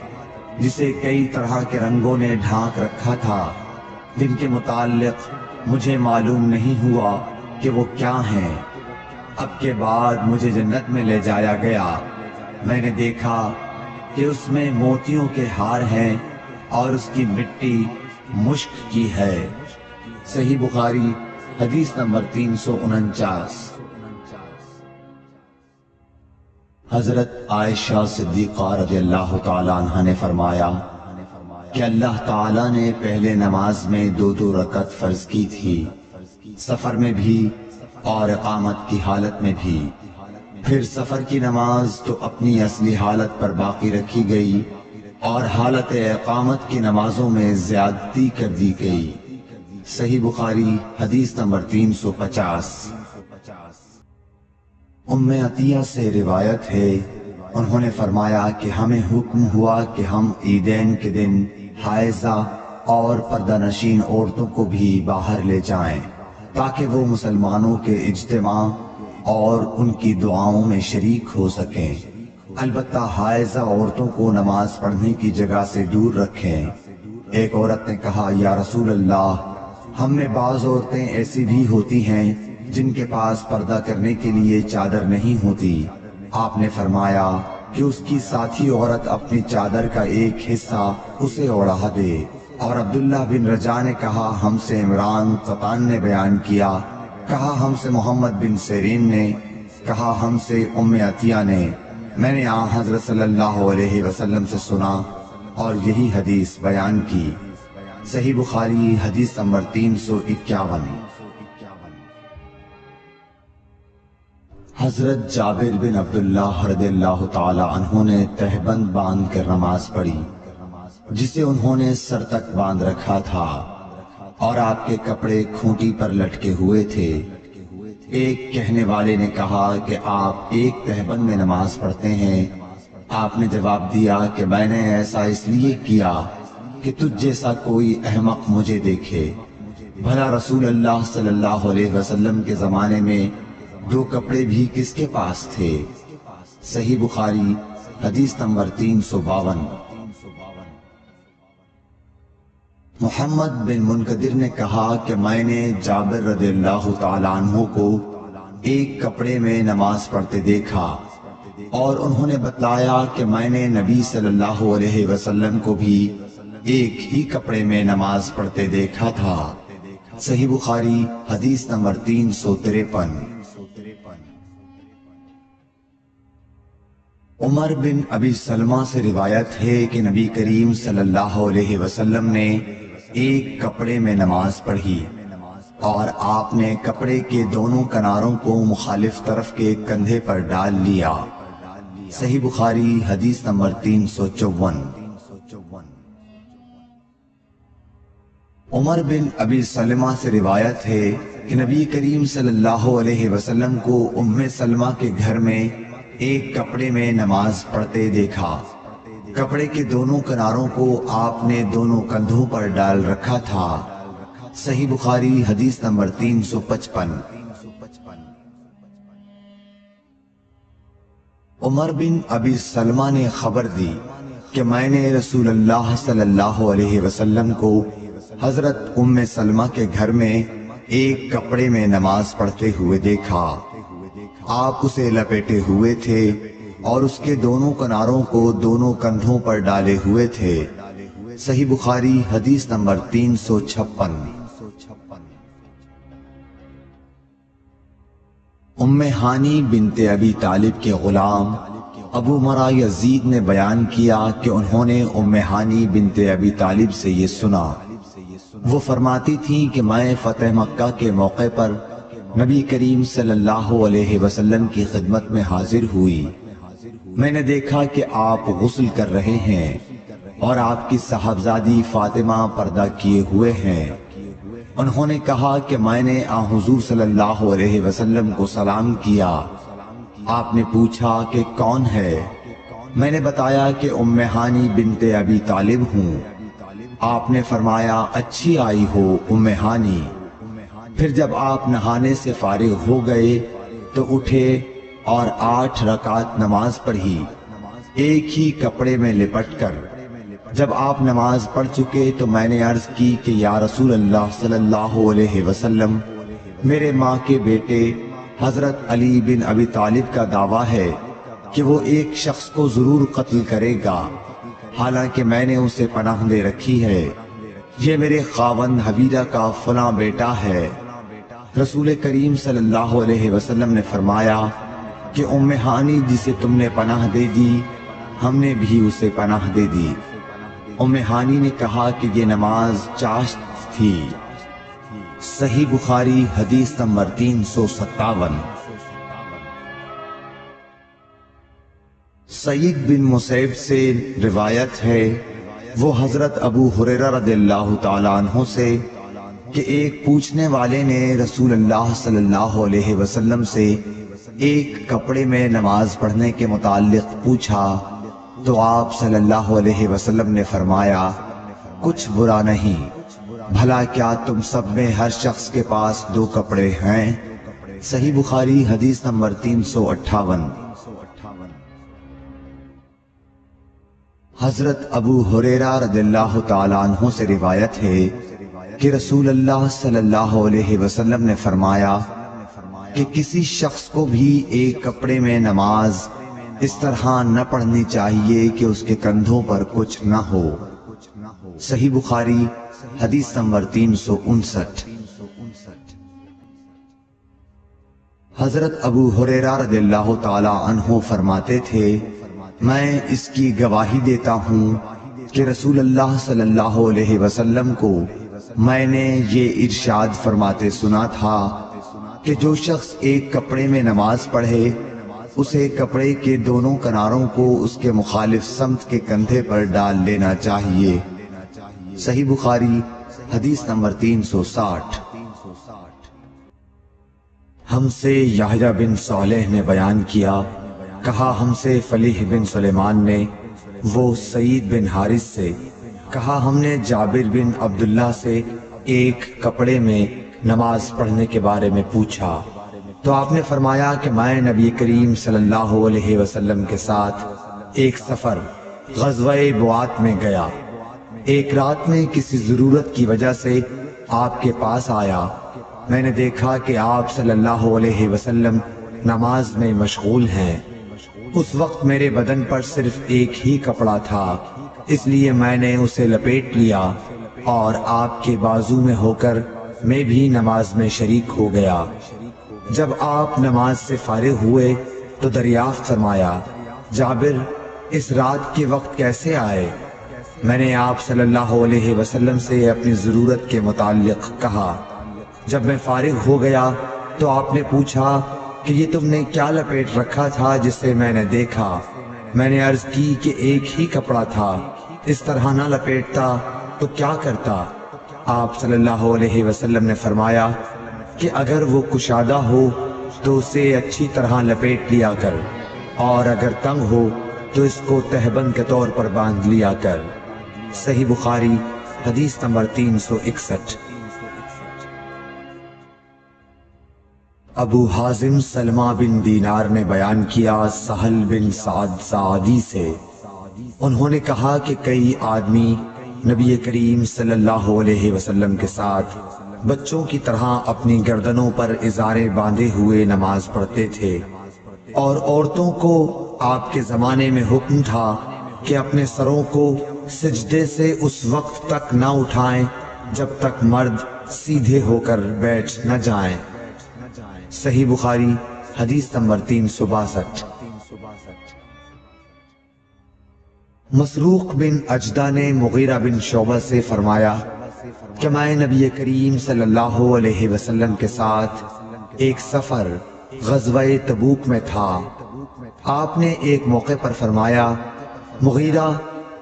جسے کئی طرح کے رنگوں نے ڈھانک رکھا تھا، جن کے متعلق مجھے معلوم نہیں ہوا کہ وہ کیا ہیں۔ اب کے بعد مجھے جنت میں لے جایا گیا۔ میں نے دیکھا کہ اس میں موتیوں کے ہار ہیں اور اس کی مٹی مشک کی ہے۔ صحیح بخاری حدیث نمبر 349۔ حضرت عائشہ صدیقہ رضی اللہ تعالی عنہ نے فرمایا کہ اللہ تعالیٰ نے پہلے نماز میں 2 رکعت فرض کی تھی، سفر میں بھی اور اقامت کی حالت میں بھی۔ پھر سفر کی نماز تو اپنی اصلی حالت پر باقی رکھی گئی اور حالت اقامت کی نمازوں میں زیادتی کر دی گئی۔ صحیح بخاری حدیث نمبر 350۔ ام عطیہ سے روایت ہے، انہوں نے فرمایا کہ ہمیں حکم ہوا کہ ہم عیدین کے دن حائضہ اور پردہ نشین عورتوں کو بھی باہر لے جائیں تاکہ وہ مسلمانوں کے اجتماع اور ان کی دعاؤں میں شریک ہو سکیں۔ البتہ حائضہ عورتوں کو نماز پڑھنے کی جگہ سے دور رکھیں۔ ایک عورت نے کہا، یا رسول اللہ، ہم میں بعض عورتیں ایسی بھی ہوتی ہیں جن کے پاس پردہ کرنے کے لیے چادر نہیں ہوتی۔ آپ نے فرمایا کہ اس کی ساتھی عورت اپنی چادر کا ایک حصہ اسے اوڑھا دے۔ اور عبداللہ بن رجاء نے کہا، ہم سے عمران قطان نے بیان کیا، کہا ہم سے محمد بن سیرین نے، کہا ہم سے ام عطیہ نے، میں نے آن حضرت صلی اللہ علیہ وسلم سے سنا اور یہی حدیث بیان کی۔ صحیح بخاری حدیث نمبر 351۔ حضرت جابر بن عبداللہ رضی اللہ تعالی عنہ نے تہبند باندھ کر نماز پڑھی جسے انہوں نے سر تک باندھ رکھا تھا اور آپ کے کپڑے کھوٹی پر لٹکے ہوئے تھے۔ ایک کہنے والے نے کہا کہ آپ ایک تہبند میں نماز پڑھتے ہیں۔ آپ نے جواب دیا کہ میں نے ایسا اس لیے کیا کہ تجھ جیسا کوئی احمق مجھے دیکھے۔ بھلا رسول اللہ صلی اللہ علیہ وسلم کے زمانے میں 2 کپڑے بھی کس کے پاس تھے؟ صحیح بخاری حدیث نمبر 352۔ محمد بن منقدر نے کہا کہ میں نے جابر رضی اللہ تعالیٰ عنہ کو ایک کپڑے میں نماز پڑھتے دیکھا اور انہوں نے بتلایا کہ میں نے نبی صلی اللہ علیہ وسلم کو بھی ایک ہی کپڑے میں نماز پڑھتے دیکھا تھا۔ صحیح بخاری حدیث نمبر 353۔ عمر بن ابی سلمہ سے روایت ہے کہ نبی کریم صلی اللہ علیہ وسلم نے ایک کپڑے میں نماز پڑھی اور آپ نے کپڑے کے دونوں کناروں کو مخالف طرف کے کندھے پر ڈال لیا۔ صحیح بخاری حدیث نمبر 354۔ عمر بن ابی سلمہ سے روایت ہے کہ نبی کریم صلی اللہ علیہ وسلم کو ام سلمہ کے گھر میں ایک کپڑے میں نماز پڑھتے دیکھا۔ کپڑے کے دونوں کناروں کو آپ نے دونوں کندھوں پر ڈال رکھا تھا۔ صحیح بخاری حدیث نمبر 355۔ عمر بن ابی سلمہ نے خبر دی کہ میں نے رسول اللہ صلی اللہ علیہ وسلم کو حضرت ام سلمہ کے گھر میں ایک کپڑے میں نماز پڑھتے ہوئے دیکھا۔ آپ اسے لپیٹے ہوئے تھے اور اس کے دونوں کناروں کو دونوں کندھوں پر ڈالے ہوئے تھے۔ صحیح بخاری حدیث نمبر 356۔ ام ہانی بنت ابی طالب کے غلام ابو مرہ یزید نے بیان کیا کہ انہوں نے ام ہانی بنت ابی طالب سے یہ سنا۔ وہ فرماتی تھیں کہ میں فتح مکہ کے موقع پر نبی کریم صلی اللہ علیہ وسلم کی خدمت میں حاضر ہوئی۔ میں نے دیکھا کہ آپ غسل کر رہے ہیں اور آپ کی صاحبزادی فاطمہ پردہ کیے ہوئے ہیں۔ انہوں نے کہا کہ میں نے حضور صلی اللہ علیہ وسلم کو سلام کیا۔ آپ نے پوچھا کہ کون ہے؟ میں نے بتایا کہ ام ہانی بنت ابی طالب ہوں۔ آپ نے فرمایا اچھی آئی ہو ام ہانی۔ پھر جب آپ نہانے سے فارغ ہو گئے تو اٹھے اور 8 رکعت نماز پڑھی ایک ہی کپڑے میں لپٹ کر۔ جب آپ نماز پڑھ چکے تو میں نے عرض کی کہ یا رسول اللہ صلی اللہ علیہ وسلم، میرے ماں کے بیٹے حضرت علی بن ابی طالب کا دعویٰ ہے کہ وہ ایک شخص کو ضرور قتل کرے گا، حالانکہ میں نے اسے پناہ دے رکھی ہے۔ یہ میرے خاوند حبیرہ کا فلاں بیٹا ہے۔ رسول کریم صلی اللہ علیہ وسلم نے فرمایا کہ ام ہانی جسے تم نے پناہ دے دی، ہم نے بھی اسے پناہ دے دی۔ ام ہانی نے کہا کہ یہ نماز چاشت تھی۔ صحیح بخاری حدیث نمبر 357۔ سعید بن مسیب سے روایت ہے، وہ حضرت ابو ہریرہ رضی اللہ تعالیٰ عنہ سے کہ ایک پوچھنے والے نے رسول اللہ صلی اللہ علیہ وسلم سے ایک کپڑے میں نماز پڑھنے کے متعلق پوچھا تو آپ صلی اللہ علیہ وسلم نے فرمایا، کچھ برا نہیں، بھلا کیا تم سب میں ہر شخص کے پاس 2 کپڑے ہیں؟ صحیح بخاری حدیث نمبر 358۔ حضرت ابو ہریرہ رضی اللہ تعالیٰ عنہ سے روایت ہے کہ رسول اللہ صلی اللہ علیہ وسلم نے فرمایا کہ کسی شخص کو بھی ایک کپڑے میں نماز اس طرح نہ پڑھنی چاہیے کہ اس کے کندھوں پر کچھ نہ ہو۔ صحیح بخاری حدیث نمبر 359۔ حضرت ابو ہریرہ رضی اللہ تعالیٰ عنہ فرماتے تھے، میں اس کی گواہی دیتا ہوں کہ رسول اللہ صلی اللہ علیہ وسلم کو میں نے یہ ارشاد فرماتے سنا تھا کہ جو شخص ایک کپڑے میں نماز پڑھے اسے کپڑے کے دونوں کناروں کو اس کے مخالف سمت کے کندھے پر ڈال لینا چاہیے۔ صحیح بخاری حدیث نمبر 360۔ ہم سے یحییٰ بن صالح نے بیان کیا، کہا ہم سے فلیح بن سلیمان نے، وہ سعید بن حارث سے، کہا ہم نے جابر بن عبداللہ سے ایک کپڑے میں نماز پڑھنے کے بارے میں پوچھا تو آپ نے فرمایا کہ میں نبی کریم صلی اللہ علیہ وسلم کے ساتھ ایک سفر غزوہ بوات میں گیا، ایک رات میں کسی ضرورت کی وجہ سے آپ کے پاس آیا، میں نے دیکھا کہ آپ صلی اللہ علیہ وسلم نماز میں مشغول ہیں۔ اس وقت میرے بدن پر صرف ایک ہی کپڑا تھا، اس لیے میں نے اسے لپیٹ لیا اور آپ کے بازو میں ہو کر میں بھی نماز میں شریک ہو گیا۔ جب آپ نماز سے فارغ ہوئے تو دریافت فرمایا، جابر اس رات کے وقت کیسے آئے؟ میں نے آپ صلی اللہ علیہ وسلم سے اپنی ضرورت کے متعلق کہا۔ جب میں فارغ ہو گیا تو آپ نے پوچھا کہ یہ تم نے کیا لپیٹ رکھا تھا جسے میں نے دیکھا؟ میں نے عرض کی کہ ایک ہی کپڑا تھا، اس طرح نہ لپیٹتا تو کیا کرتا؟ آپ صلی اللہ علیہ وسلم نے فرمایا کہ اگر وہ کشادہ ہو تو اسے اچھی طرح لپیٹ لیا کر، اور اگر تنگ ہو تو اس کو تہبند کے طور پر باندھ لیا کر۔ صحیح بخاری حدیث نمبر 361۔ ابو حازم سلمہ بن دینار نے بیان کیا سہل بن سعد سعدی سے، انہوں نے کہا کہ کئی آدمی نبی کریم صلی اللہ علیہ وسلم کے ساتھ بچوں کی طرح اپنی گردنوں پر ازارے باندھے ہوئے نماز پڑھتے تھے، اور عورتوں کو آپ کے زمانے میں حکم تھا کہ اپنے سروں کو سجدے سے اس وقت تک نہ اٹھائیں جب تک مرد سیدھے ہو کر بیٹھ نہ جائیں۔ صحیح بخاری حدیث نمبر 362۔ مسروق بن اجدہ نے مغیرہ بن شعبہ سے فرمایا کہ میں نبی کریم صلی اللہ علیہ وسلم کے ساتھ ایک سفر غزوہ تبوک میں تھا، آپ نے ایک موقع پر فرمایا، مغیرہ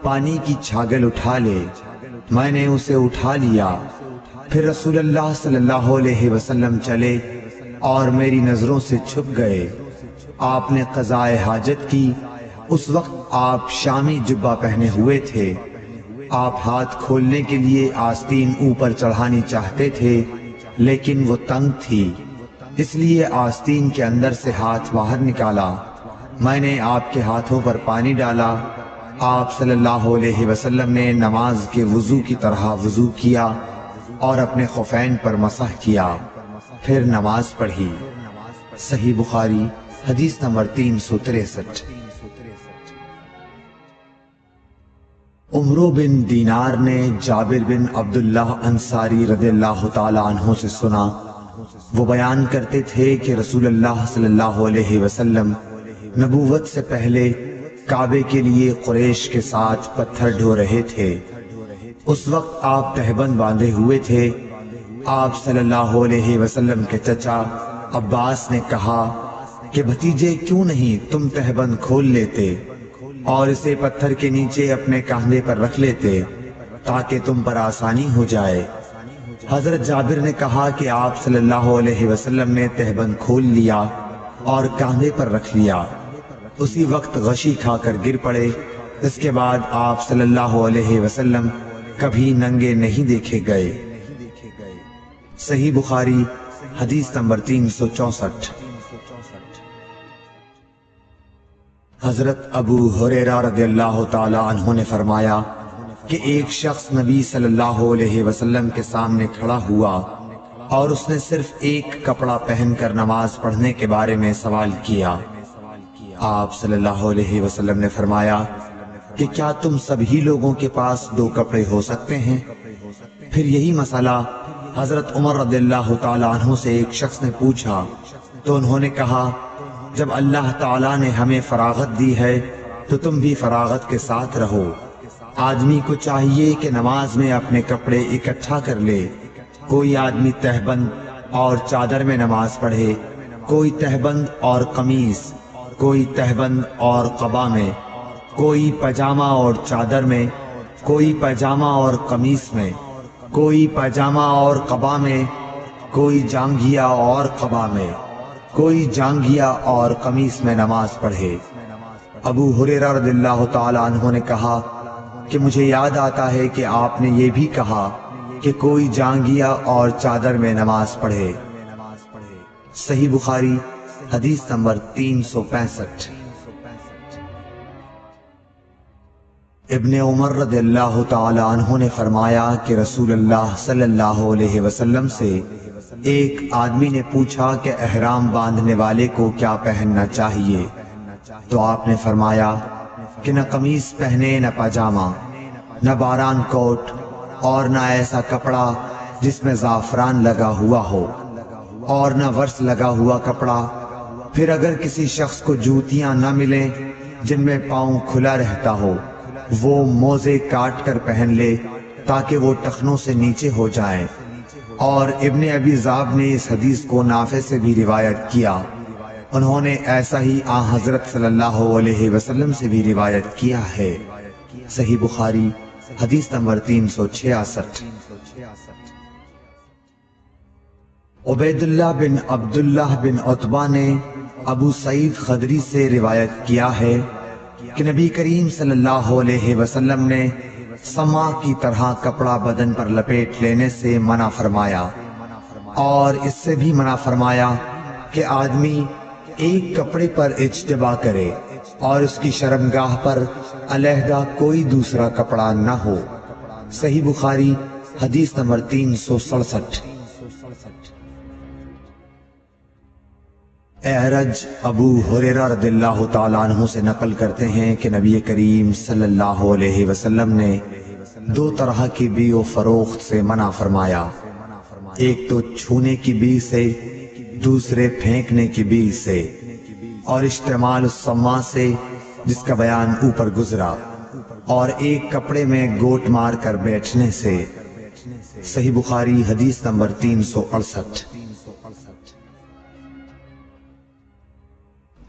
پانی کی چھاگل اٹھا لے، میں نے اسے اٹھا لیا، پھر رسول اللہ صلی اللہ علیہ وسلم چلے اور میری نظروں سے چھپ گئے، آپ نے قضاء حاجت کی، اس وقت آپ شامی جبہ پہنے ہوئے تھے، آپ ہاتھ کھولنے کے لیے آستین اوپر چڑھانی چاہتے تھے لیکن وہ تنگ تھی، اس لیے آستین کے اندر سے ہاتھ باہر نکالا، میں نے آپ کے ہاتھوں پر پانی ڈالا، آپ صلی اللہ علیہ وسلم نے نماز کے وضو کی طرح وضو کیا اور اپنے خفین پر مسح کیا، پھر نماز پڑھی۔ صحیح بخاری حدیث نمبر 363۔ عمرو بن دینار نے جابر بن عبداللہ انصاری رضی اللہ تعالی عنہ سے سنا، وہ بیان کرتے تھے کہ رسول اللہ صلی اللہ علیہ وسلم نبوت سے پہلے کعبے کے لیے قریش کے ساتھ پتھر ڈھو رہے تھے۔ اس وقت آپ تہبند باندھے ہوئے تھے۔ آپ صلی اللہ علیہ وسلم کے چچا عباس نے کہا کہ بھتیجے کیوں نہیں تم تہبند کھول لیتے اور اسے پتھر کے نیچے اپنے کاندھے پر رکھ لیتے تاکہ تم پر آسانی ہو جائے۔ حضرت جابر نے کہا کہ آپ صلی اللہ علیہ وسلم نے تہبند کھول لیا اور کاندھے پر رکھ لیا۔ اسی وقت غشی کھا کر گر پڑے۔ اس کے بعد آپ صلی اللہ علیہ وسلم کبھی ننگے نہیں دیکھے گئے۔ صحیح بخاری حدیث نمبر 364۔ حضرت ابو ہریرہ رضی اللہ تعالی عنہ نے فرمایا کہ ایک شخص نبی صلی اللہ علیہ وسلم کے سامنے کھڑا ہوا اور اس نے صرف ایک کپڑا پہن کر نماز پڑھنے کے بارے میں سوال کیا۔ آپ صلی اللہ علیہ وسلم نے فرمایا کہ کیا تم سبھی لوگوں کے پاس 2 کپڑے ہو سکتے ہیں؟ پھر یہی مسئلہ حضرت عمر رضی اللہ تعالی عنہ سے ایک شخص نے پوچھا تو انہوں نے کہا جب اللہ تعالیٰ نے ہمیں فراغت دی ہے تو تم بھی فراغت کے ساتھ رہو۔ آدمی کو چاہیے کہ نماز میں اپنے کپڑے اکٹھا کر لے۔ کوئی آدمی تہبند اور چادر میں نماز پڑھے، کوئی تہبند اور قمیص، کوئی تہبند اور قبا میں، کوئی پاجامہ اور چادر میں، کوئی پاجامہ اور قمیص میں، کوئی پاجامہ اور قبا میں، کوئی جانگھیا اور قبا میں، کوئی جانگھیا اور قمیص میں نماز پڑھے۔ ابو ہریرہ رضی اللہ تعالی عنہ نے کہا کہ مجھے یاد آتا ہے کہ آپ نے یہ بھی کہا کہ کوئی جانگھیا اور چادر میں نماز پڑھے۔ صحیح بخاری حدیث نمبر 365۔ ابن عمر رضی اللہ تعالی عنہ نے فرمایا کہ رسول اللہ صلی اللہ علیہ وسلم سے ایک آدمی نے پوچھا کہ احرام باندھنے والے کو کیا پہننا چاہیے، تو آپ نے فرمایا کہ نہ قمیص پہنے نہ پاجامہ، نہ باران کوٹ اور نہ ایسا کپڑا جس میں زعفران لگا ہوا ہو، اور نہ ورس لگا ہوا کپڑا۔ پھر اگر کسی شخص کو جوتیاں نہ ملیں جن میں پاؤں کھلا رہتا ہو، وہ موزے کاٹ کر پہن لے تاکہ وہ ٹخنوں سے نیچے ہو جائیں۔ اور ابن ابی ذئب نے اس حدیث کو نافع سے بھی روایت کیا، انہوں نے ایسا ہی آن حضرت صلی اللہ علیہ وسلم سے بھی روایت کیا ہے۔ صحیح بخاری حدیث نمبر 366۔ عبیداللہ بن عبداللہ بن عتبہ نے ابو سعید خدری سے روایت کیا ہے کہ نبی کریم صلی اللہ علیہ وسلم نے سما کی طرح کپڑا بدن پر لپیٹ لینے سے منع فرمایا، اور اس سے بھی منع فرمایا کہ آدمی ایک کپڑے پر اجتبا کرے اور اس کی شرمگاہ پر علیحدہ کوئی دوسرا کپڑا نہ ہو۔ صحیح بخاری حدیث نمبر 367۔ اعرج ابو ہریرہ رضی اللہ تعالیٰ عنہ سے نقل کرتے ہیں کہ نبی کریم صلی اللہ علیہ وسلم نے 2 طرح کی بیع و فروخت سے منع فرمایا، ایک تو چھونے کی بیع سے، دوسرے پھینکنے کی بیع سے، اور اشتعمال السما سے جس کا بیان اوپر گزرا، اور ایک کپڑے میں گوٹ مار کر بیٹھنے سے۔ صحیح بخاری حدیث نمبر 368۔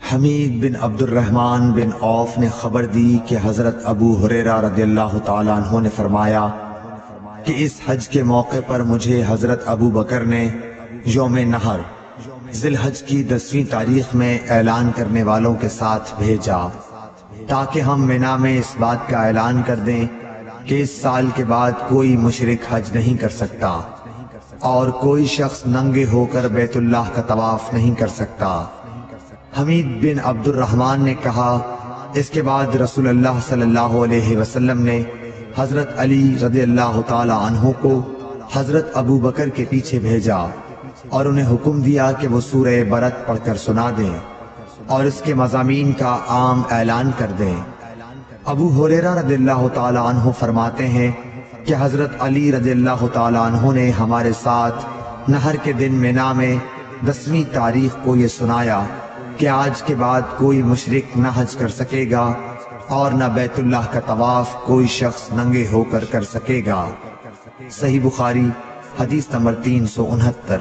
حمید بن عبد الرحمن بن عوف نے خبر دی کہ حضرت ابو ہریرہ رضی اللہ تعالیٰ عنہ نے فرمایا کہ اس حج کے موقع پر مجھے حضرت ابو بکر نے یوم نحر ذی الحج کی 10ویں تاریخ میں اعلان کرنے والوں کے ساتھ بھیجا تاکہ ہم مینا میں اس بات کا اعلان کر دیں کہ اس سال کے بعد کوئی مشرک حج نہیں کر سکتا اور کوئی شخص ننگے ہو کر بیت اللہ کا طواف نہیں کر سکتا۔ حمید بن عبد الرحمن نے کہا اس کے بعد رسول اللہ صلی اللہ علیہ وسلم نے حضرت علی رضی اللہ تعالی عنہ کو حضرت ابو بکر کے پیچھے بھیجا اور انہیں حکم دیا کہ وہ سورہ برت پڑھ کر سنا دیں اور اس کے مضامین کا عام اعلان کر دیں۔ ابو ہریرہ رضی اللہ تعالی عنہ فرماتے ہیں کہ حضرت علی رضی اللہ تعالی عنہ نے ہمارے ساتھ نہر کے دن مینا میں 10ویں تاریخ کو یہ سنایا کہ آج کے بعد کوئی مشرک نہ حج کر سکے گا اور نہ بیت اللہ کا طواف کوئی شخص ننگے ہو کر سکے گا۔ صحیح بخاری حدیث نمبر 369۔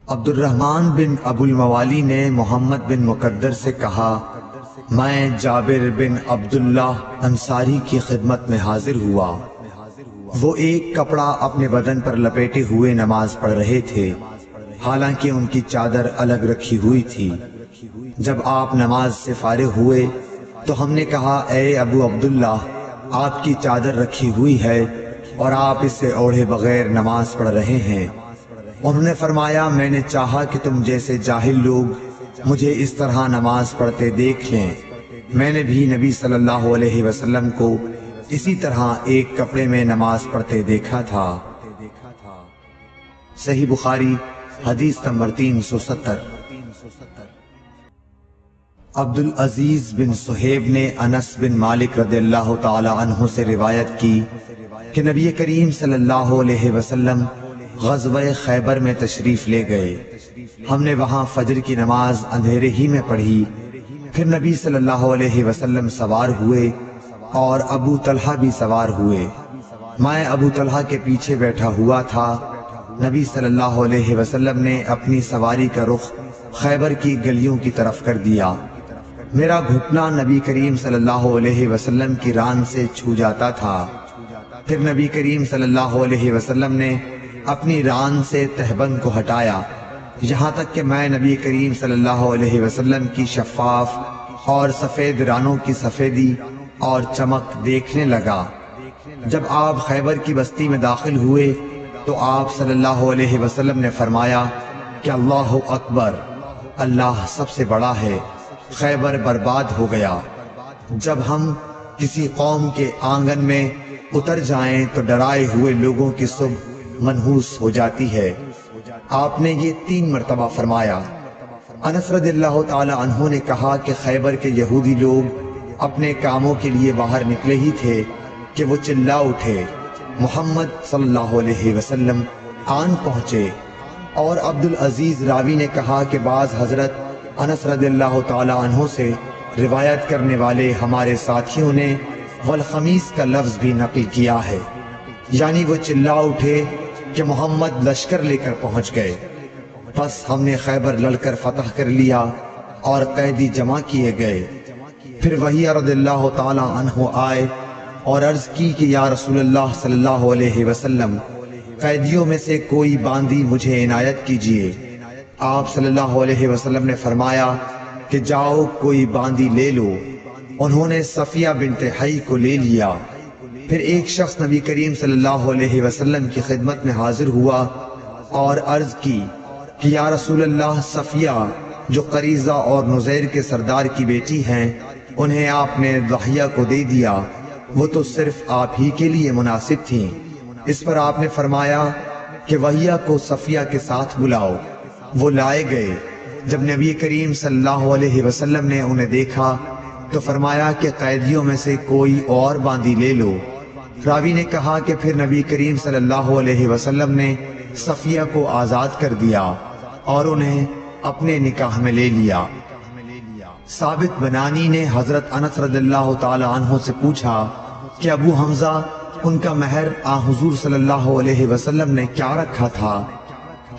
عبد الرحمن بن ابو الموالی نے محمد بن مقدر سے کہا، میں جابر بن عبداللہ انصاری کی خدمت میں حاضر ہوا۔ وہ ایک کپڑا اپنے بدن پر لپیٹے ہوئے نماز پڑھ رہے تھے، حالانکہ ان کی چادر الگ رکھی ہوئی تھی۔ جب آپ نماز سے فارغ ہوئے تو ہم نے کہا، اے ابو عبداللہ، آپ کی چادر رکھی ہوئی ہے اور آپ اس سے اوڑھے بغیر نماز پڑھ رہے ہیں۔ انہوں نے فرمایا، میں نے چاہا کہ تم جیسے جاہل لوگ مجھے اس طرح نماز پڑھتے دیکھ لیں۔ میں نے بھی نبی صلی اللہ علیہ وسلم کو اسی طرح ایک کپڑے میں نماز پڑھتے دیکھا تھا۔ صحیح بخاری حدیث نمبر 370۔ عبد العزیز بن صہیب نے انس بن مالک رضی اللہ تعالی عنہ سے روایت کی کہ نبی کریم صلی اللہ علیہ وسلم غزوہ خیبر میں تشریف لے گئے۔ ہم نے وہاں فجر کی نماز اندھیرے ہی میں پڑھی۔ پھر نبی صلی اللہ علیہ وسلم سوار ہوئے اور ابو طلحہ بھی سوار ہوئے۔ میں ابو طلحہ کے پیچھے بیٹھا ہوا تھا۔ نبی صلی اللہ علیہ وسلم نے اپنی سواری کا رخ خیبر کی گلیوں کی طرف کر دیا۔ میرا گھٹنا نبی کریم صلی اللہ علیہ وسلم کی ران سے چھو جاتا تھا۔ پھر نبی کریم صلی اللہ علیہ وسلم نے اپنی ران سے تہبند کو ہٹایا، یہاں تک کہ میں نبی کریم صلی اللہ علیہ وسلم کی شفاف اور سفید رانوں کی سفیدی اور چمک دیکھنے لگا۔ جب آپ خیبر کی بستی میں داخل ہوئے تو آپ صلی اللہ علیہ وسلم نے فرمایا کہ اللہ اکبر، اللہ سب سے بڑا ہے، خیبر برباد ہو گیا۔ جب ہم کسی قوم کے آنگن میں اتر جائیں تو ڈرائے ہوئے لوگوں کی صبح منحوس ہو جاتی ہے۔ آپ نے یہ 3 مرتبہ فرمایا۔ انس رضی اللہ تعالی عنہ نے کہا کہ خیبر کے یہودی لوگ اپنے کاموں کے لیے باہر نکلے ہی تھے کہ وہ چلا اٹھے، محمد صلی اللہ علیہ وسلم آن پہنچے۔ اور عبد العزیز راوی نے کہا کہ بعض حضرت انس رضی اللہ تعالی عنہ سے روایت کرنے والے ہمارے ساتھیوں نے والخمیس کا لفظ بھی نقل کیا ہے، یعنی وہ چلا اٹھے کہ محمد لشکر لے کر پہنچ گئے۔ بس ہم نے خیبر لڑ کر فتح کر لیا اور قیدی جمع کیے گئے۔ پھر وہی رضی اللہ تعالی عنہ آئے اور عرض کی کہ یا رسول اللہ صلی اللہ علیہ وسلم، قیدیوں میں سے کوئی باندی مجھے عنایت کیجیے۔ آپ صلی اللہ علیہ وسلم نے فرمایا کہ جاؤ کوئی باندی لے لو۔ انہوں نے صفیہ بنت حی کو لے لیا۔ پھر ایک شخص نبی کریم صلی اللہ علیہ وسلم کی خدمت میں حاضر ہوا اور عرض کی کہ یا رسول اللہ، صفیہ جو قریظہ اور نزیر کے سردار کی بیٹی ہیں، انہیں آپ نے ضحیہ کو دے دیا، وہ تو صرف آپ ہی کے لیے مناسب تھیں۔ اس پر آپ نے فرمایا کہ وحیہ کو صفیہ کے ساتھ بلاؤ۔ وہ لائے گئے۔ جب نبی کریم صلی اللہ علیہ وسلم نے انہیں دیکھا تو فرمایا کہ قیدیوں میں سے کوئی اور باندی لے لو۔ راوی نے کہا کہ پھر نبی کریم صلی اللہ علیہ وسلم نے صفیہ کو آزاد کر دیا اور انہیں اپنے نکاح میں لے لیا۔ ثابت بنانی نے حضرت انس رضی اللہ تعالی عنہ سے پوچھا کہ ابو حمزہ، ان کا مہر حضور صلی اللہ علیہ وسلم نے کیا رکھا تھا؟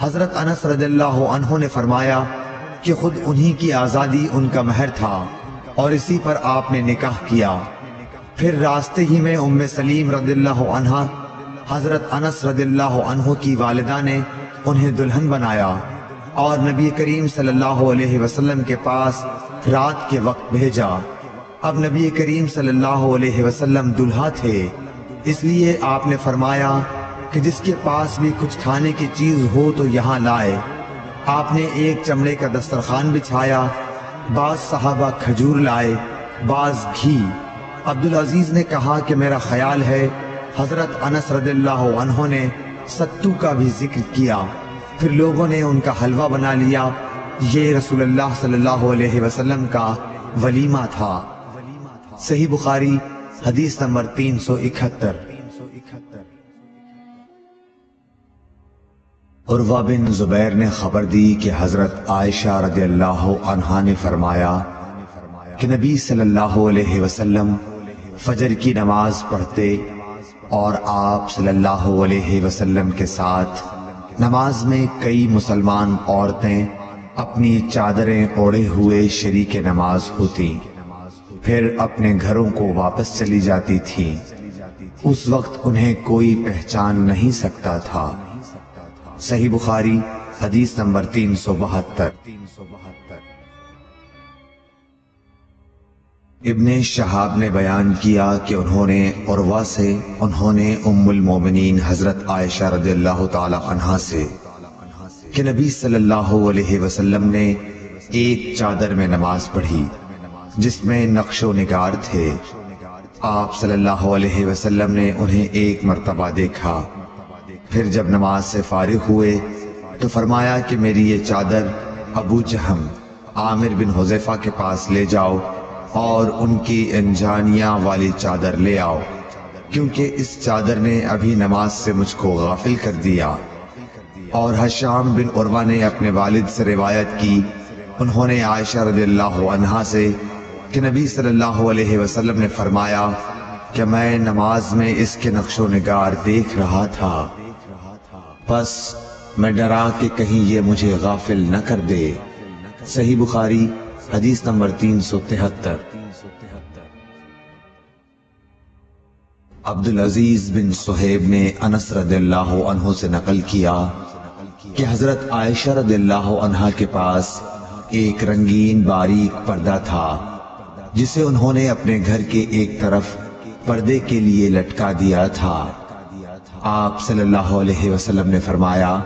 حضرت انس رضی اللہ عنہ نے فرمایا کہ خود انہی کی آزادی ان کا مہر تھا اور اسی پر آپ نے نکاح کیا۔ پھر راستے ہی میں ام سلیم رضی اللہ عنہ حضرت انس رضی اللہ عنہ کی والدہ نے انہیں دلہن بنایا اور نبی کریم صلی اللہ علیہ وسلم کے پاس رات کے وقت بھیجا۔ اب نبی کریم صلی اللہ علیہ وسلم دلہا تھے، اس لیے آپ نے فرمایا کہ جس کے پاس بھی کچھ کھانے کی چیز ہو تو یہاں لائے۔ آپ نے ایک چمڑے کا دسترخوان بچھایا، بعض صحابہ کھجور لائے، بعض گھی۔ عبدالعزیز نے کہا کہ میرا خیال ہے حضرت انس رضی اللہ عنہ نے ستو کا بھی ذکر کیا۔ پھر لوگوں نے ان کا حلوہ بنا لیا۔ یہ رسول اللہ صلی اللہ علیہ وسلم کا ولیمہ تھا۔ صحیح بخاری حدیث نمبر 371۔ عروہ بن زبیر نے خبر دی کہ حضرت عائشہ رضی اللہ عنہا نے فرمایا کہ نبی صلی اللہ علیہ وسلم فجر کی نماز پڑھتے اور آپ صلی اللہ علیہ وسلم کے ساتھ نماز میں کئی مسلمان عورتیں اپنی چادریں اوڑھے ہوئے شریک نماز ہوتی، پھر اپنے گھروں کو واپس چلی جاتی تھیں۔ اس وقت انہیں کوئی پہچان نہیں سکتا تھا۔ صحیح بخاری حدیث نمبر 372۔ ابن شہاب نے بیان کیا کہ انہوں نے عروہ سے ام المومنین حضرت عائشہ رضی اللہ تعالی عنہا سے کہ نبی صلی اللہ علیہ وسلم نے ایک چادر میں نماز پڑھی جس میں نقش و نگار تھے۔ آپ صلی اللہ علیہ وسلم نے انہیں ایک مرتبہ دیکھا، پھر جب نماز سے فارغ ہوئے تو فرمایا کہ میری یہ چادر ابو جہم عامر بن حذیفہ کے پاس لے جاؤ اور ان کی انجانیاں والی چادر لے آؤ، کیونکہ اس چادر نے ابھی نماز سے مجھ کو غافل کر دیا۔ اور ہشام بن عروہ نے اپنے والد سے روایت کی، انہوں نے عائشہ رضی اللہ عنہا سے کہ نبی صلی اللہ علیہ وسلم نے فرمایا کہ میں نماز میں اس کے نقش و نگار دیکھ رہا تھا، پس میں ڈرا کہ کہیں یہ مجھے غافل نہ کر دے۔ صحیح بخاری حدیث نمبر 373۔ عبدالعزیز بن صہیب نے انس رضی اللہ عنہ سے نقل کیا کہ حضرت عائشہ رضی اللہ عنہا کے پاس ایک رنگین باریک پردہ تھا جسے انہوں نے اپنے گھر کے ایک طرف پردے کے لیے لٹکا دیا تھا۔ آپ صلی اللہ علیہ وسلم نے فرمایا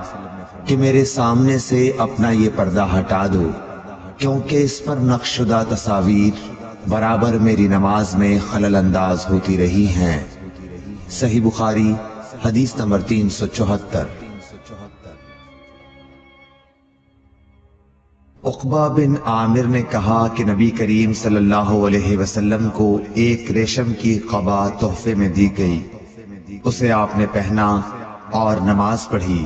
کہ میرے سامنے سے اپنا یہ پردہ ہٹا دو، کیونکہ اس پر نقش شدہ تصاویر برابر میری نماز میں خلل انداز ہوتی رہی ہیں۔ صحیح بخاری حدیث نمبر 374۔ عقبہ بن عامر نے کہا کہ نبی کریم صلی اللہ علیہ وسلم کو ایک ریشم کی قبا تحفے میں دی گئی، اسے آپ نے پہنا اور نماز پڑھی،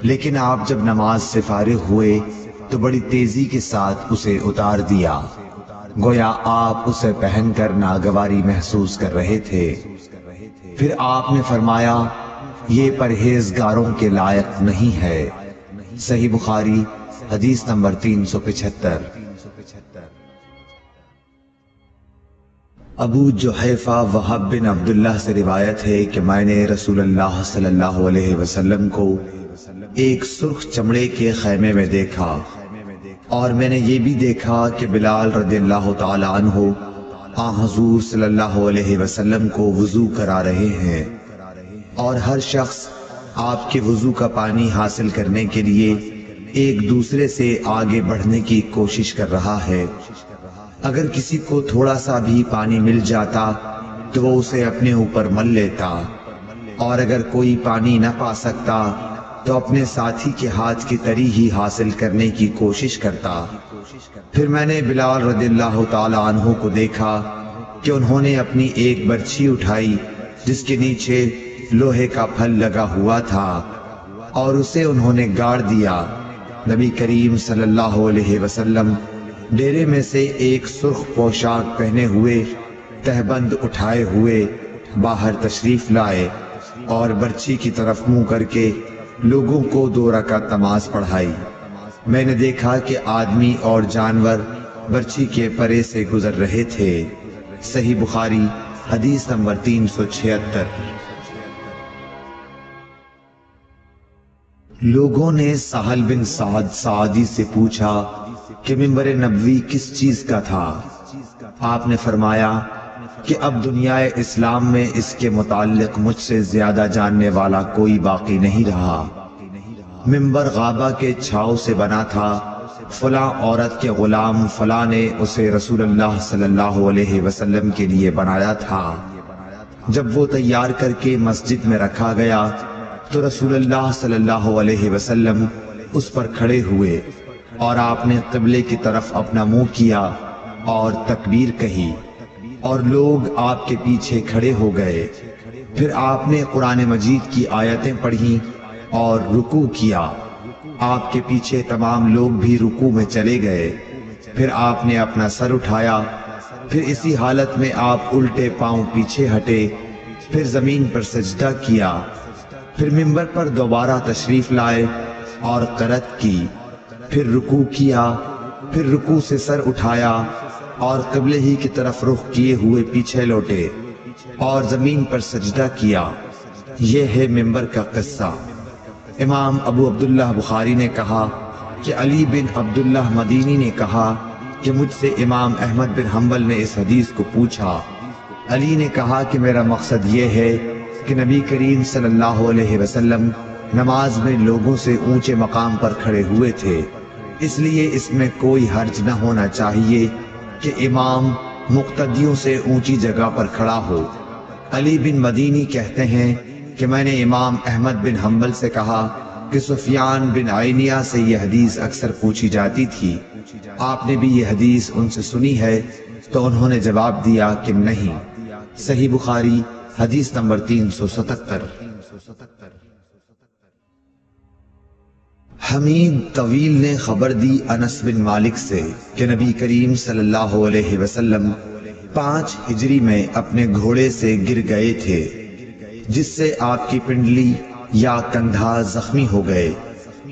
لیکن آپ جب نماز سے فارغ ہوئے تو بڑی تیزی کے ساتھ اسے اتار دیا، گویا آپ اسے پہن کر ناگواری محسوس کر رہے تھے۔ پھر آپ نے فرمایا یہ پرہیزگاروں کے لائق نہیں ہے۔ صحیح بخاری حدیث نمبر 375۔ ابو جحیفہ وہب بن عبداللہ سے روایت ہے کہ میں نے رسول اللہ صلی اللہ علیہ وسلم کو ایک سرخ چمڑے کے خیمے میں دیکھا، اور میں نے یہ بھی دیکھا کہ بلال رضی اللہ تعالی عنہ حضور صلی اللہ علیہ وسلم کو وضو کرا رہے ہیں، اور ہر شخص آپ کے وضو کا پانی حاصل کرنے کے لیے ایک دوسرے سے آگے بڑھنے کی کوشش کر رہا ہے۔ اگر کسی کو تھوڑا سا بھی پانی مل جاتا تو وہ اسے اپنے اوپر مل لیتا، اور اگر کوئی پانی نہ پا سکتا تو اپنے ساتھی کے ہاتھ کی تری ہی حاصل کرنے کی کوشش کرتا۔ پھر میں نے بلال رضی اللہ تعالی عنہ کو دیکھا کہ انہوں نے اپنی ایک برچھی اٹھائی جس کے نیچے لوہے کا پھل لگا ہوا تھا، اور اسے انہوں نے گاڑ دیا۔ نبی کریم صلی اللہ علیہ وسلم ڈیرے میں سے ایک سرخ پوشاک پہنے ہوئے تہبند اٹھائے ہوئے باہر تشریف لائے اور برچھی کی طرف منہ کر کے لوگوں کو 2 رکعت نماز پڑھائی۔ میں نے دیکھا کہ آدمی اور جانور برچھی کے پرے سے گزر رہے تھے۔ صحیح بخاری حدیث نمبر 376۔ لوگوں نے سہل بن سعد سعدی سے پوچھا کہ منبر نبوی کس چیز کا تھا؟ آپ نے فرمایا کہ اب دنیا اسلام میں اس کے متعلق مجھ سے زیادہ جاننے والا کوئی باقی نہیں رہا۔ منبر غابہ کے چھاؤ سے بنا تھا، فلاں عورت کے غلام فلاں نے اسے رسول اللہ صلی اللہ علیہ وسلم کے لیے بنایا تھا۔ جب وہ تیار کر کے مسجد میں رکھا گیا تو رسول اللہ صلی اللہ علیہ وسلم اس پر کھڑے ہوئے، اور آپ نے قبلے کی طرف اپنا منہ کیا اور تکبیر کہی، اور لوگ آپ کے پیچھے کھڑے ہو گئے۔ پھر آپ نے قرآن مجید کی آیتیں پڑھیں اور رکوع کیا۔ آپ کے پیچھے تمام لوگ بھی رکوع میں چلے گئے۔ پھر آپ نے اپنا سر اٹھایا، پھر اسی حالت میں آپ الٹے پاؤں پیچھے ہٹے، پھر زمین پر سجدہ کیا، پھر منبر پر دوبارہ تشریف لائے اور قرأت کی، پھر رکوع کیا، پھر رکوع سے سر اٹھایا اور قبلے ہی کی طرف رخ کیے ہوئے پیچھے لوٹے اور زمین پر سجدہ کیا۔ یہ ہے منبر کا قصہ۔ امام ابو عبداللہ بخاری نے کہا کہ علی بن عبداللہ مدینی نے کہا کہ مجھ سے امام احمد بن حنبل نے اس حدیث کو پوچھا۔ علی نے کہا کہ میرا مقصد یہ ہے کہ نبی کریم صلی اللہ علیہ وسلم نماز میں لوگوں سے اونچے مقام پر کھڑے ہوئے تھے، اس لیے اس میں کوئی حرج نہ ہونا چاہیے کہ امام مقتدیوں سے اونچی جگہ پر کھڑا ہو۔ علی بن مدینی کہتے ہیں کہ میں نے امام احمد بن حنبل سے کہا کہ سفیان بن عینیہ سے یہ حدیث اکثر پوچھی جاتی تھی، آپ نے بھی یہ حدیث ان سے سنی ہے؟ تو انہوں نے جواب دیا کہ نہیں۔ صحیح بخاری حدیث نمبر 377۔ حمید طویل نے خبر دی انس بن مالک سے کہ نبی کریم صلی اللہ علیہ وسلم 5 ہجری میں اپنے گھوڑے سے گر گئے تھے، جس سے آپ کی پنڈلی یا کندھا زخمی ہو گئے،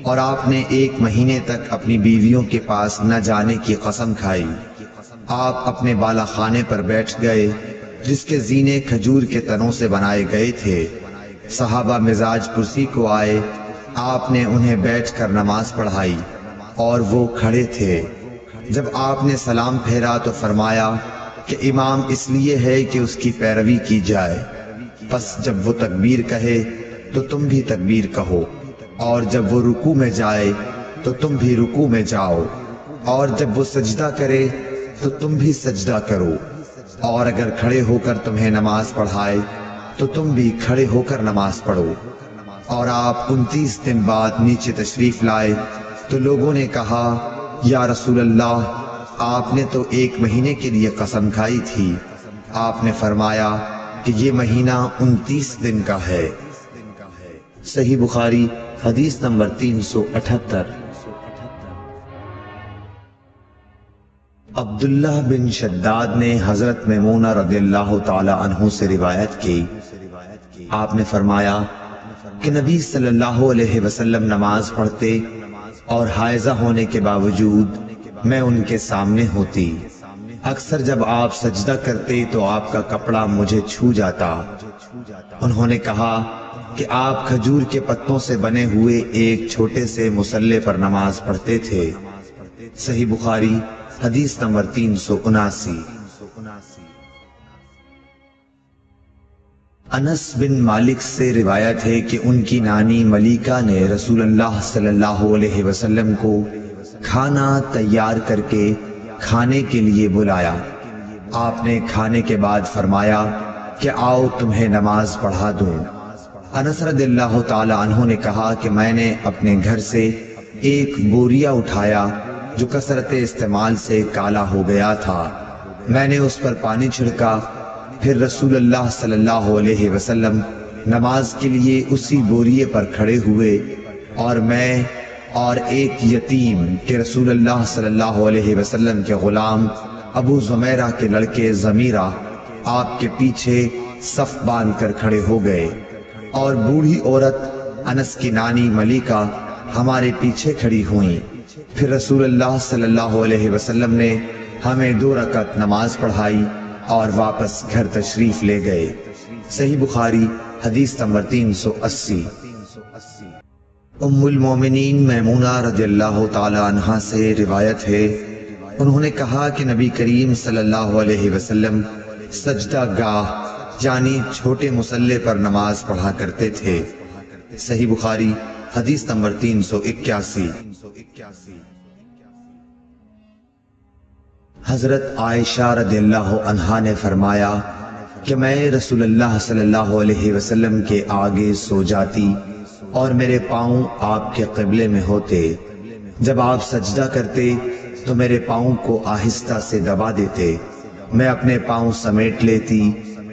اور آپ نے 1 مہینے تک اپنی بیویوں کے پاس نہ جانے کی قسم کھائی۔ آپ اپنے بالا خانے پر بیٹھ گئے جس کے زینے کھجور کے تنوں سے بنائے گئے تھے۔ صحابہ مزاج پرسی کو آئے، آپ نے انہیں بیٹھ کر نماز پڑھائی اور وہ کھڑے تھے۔ جب آپ نے سلام پھیرا تو فرمایا کہ امام اس لیے ہے کہ اس کی پیروی کی جائے، پس جب وہ تکبیر کہے تو تم بھی تکبیر کہو، اور جب وہ رکوع میں جائے تو تم بھی رکوع میں جاؤ، اور جب وہ سجدہ کرے تو تم بھی سجدہ کرو، اور اگر کھڑے ہو کر تمہیں نماز پڑھائے تو تم بھی کھڑے ہو کر نماز پڑھو۔ اور آپ 29 دن بعد نیچے تشریف لائے تو لوگوں نے کہا یا رسول اللہ، آپ نے تو 1 مہینے کے لیے قسم کھائی تھی۔ آپ نے فرمایا کہ یہ مہینہ 29 دن کا ہے۔ صحیح بخاری حدیث نمبر 378۔ عبداللہ بن شداد نے حضرت میمونہ رضی اللہ تعالی عنہ سے روایت کی، آپ نے فرمایا کہ نبی صلی اللہ علیہ وسلم نماز پڑھتے اور حائضہ ہونے کے باوجود میں ان کے سامنے ہوتی۔ اکثر جب آپ سجدہ کرتے تو آپ کا کپڑا مجھے چھو جاتا۔ انہوں نے کہا کہ آپ کھجور کے پتوں سے بنے ہوئے ایک چھوٹے سے مصلے پر نماز پڑھتے تھے۔ صحیح بخاری حدیث نمبر 379۔ انس بن مالک سے روایت ہے کہ ان کی نانی ملیکہ نے رسول اللہ صلی اللہ علیہ وسلم کو کھانا تیار کر کے کھانے کے لیے بلایا۔ آپ نے کھانے کے بعد فرمایا کہ آؤ تمہیں نماز پڑھا دوں۔ انس رضی اللہ تعالی عنہ نے کہا کہ میں نے اپنے گھر سے ایک بوریا اٹھایا جو کثرت استعمال سے کالا ہو گیا تھا۔ میں نے اس پر پانی چھڑکا، پھر رسول اللہ صلی اللہ علیہ وسلم نماز کے لیے اسی بوریے پر کھڑے ہوئے، اور میں اور ایک یتیم کہ رسول اللہ صلی اللہ علیہ وسلم کے غلام ابو زمیرہ کے لڑکے ضمیرہ آپ کے پیچھے صف باندھ کر کھڑے ہو گئے، اور بوڑھی عورت انس کی نانی ملیکہ ہمارے پیچھے کھڑی ہوئیں۔ پھر رسول اللہ صلی اللہ علیہ وسلم نے ہمیں 2 رکعت نماز پڑھائی اور واپس گھر تشریف لے گئے۔ صحیح بخاری حدیث نمبر 380۔ ام المومنین میمونہ رضی اللہ تعالی عنہا سے روایت ہے، انہوں نے کہا کہ نبی کریم صلی اللہ علیہ وسلم سجدہ گاہ یعنی چھوٹے مصلے پر نماز پڑھا کرتے تھے۔ صحیح بخاری حدیث نمبر 381۔ حضرت عائشہ رضی اللہ عنہا نے فرمایا کہ میں رسول اللہ صلی اللہ علیہ وسلم کے آگے سو جاتی اور میرے پاؤں آپ کے قبلے میں ہوتے۔ جب آپ سجدہ کرتے تو میرے پاؤں کو آہستہ سے دبا دیتے، میں اپنے پاؤں سمیٹ لیتی،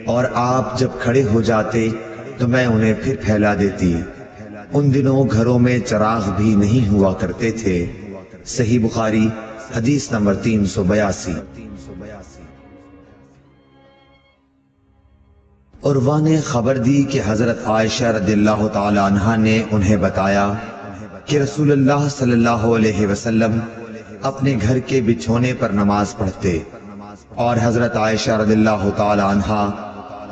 اور آپ جب کھڑے ہو جاتے تو میں انہیں پھر پھیلا دیتی۔ ان دنوں گھروں میں چراغ بھی نہیں ہوا کرتے تھے۔ صحیح بخاری حدیث نمبر 382۔ عروہ نے خبر دی کہ حضرت عائشہ رضی اللہ تعالی عنہا نے انہیں بتایا کہ رسول اللہ صلی اللہ علیہ وسلم اپنے گھر کے بچھونے پر نماز پڑھتے، اور حضرت عائشہ رضی اللہ تعالی عنہا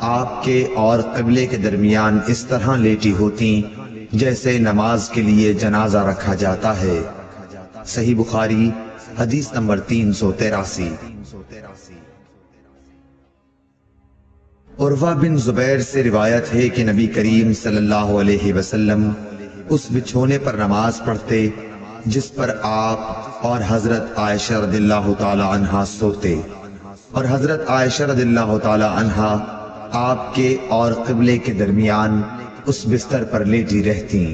آپ کے اور قبلے کے درمیان اس طرح لیٹی ہوتی جیسے نماز کے لیے جنازہ رکھا جاتا ہے۔ صحیح بخاری حدیث نمبر 383۔ عروہ بن زبیر سے روایت ہے کہ نبی کریم صلی اللہ علیہ وسلم اس بچھونے پر نماز پڑھتے جس پر آپ اور حضرت عائشہ رضی اللہ تعالی عنہا سوتے، اور حضرت عائشہ رضی اللہ تعالی عنہا آپ کے اور قبلے کے درمیان اس بستر پر لیٹی رہتی۔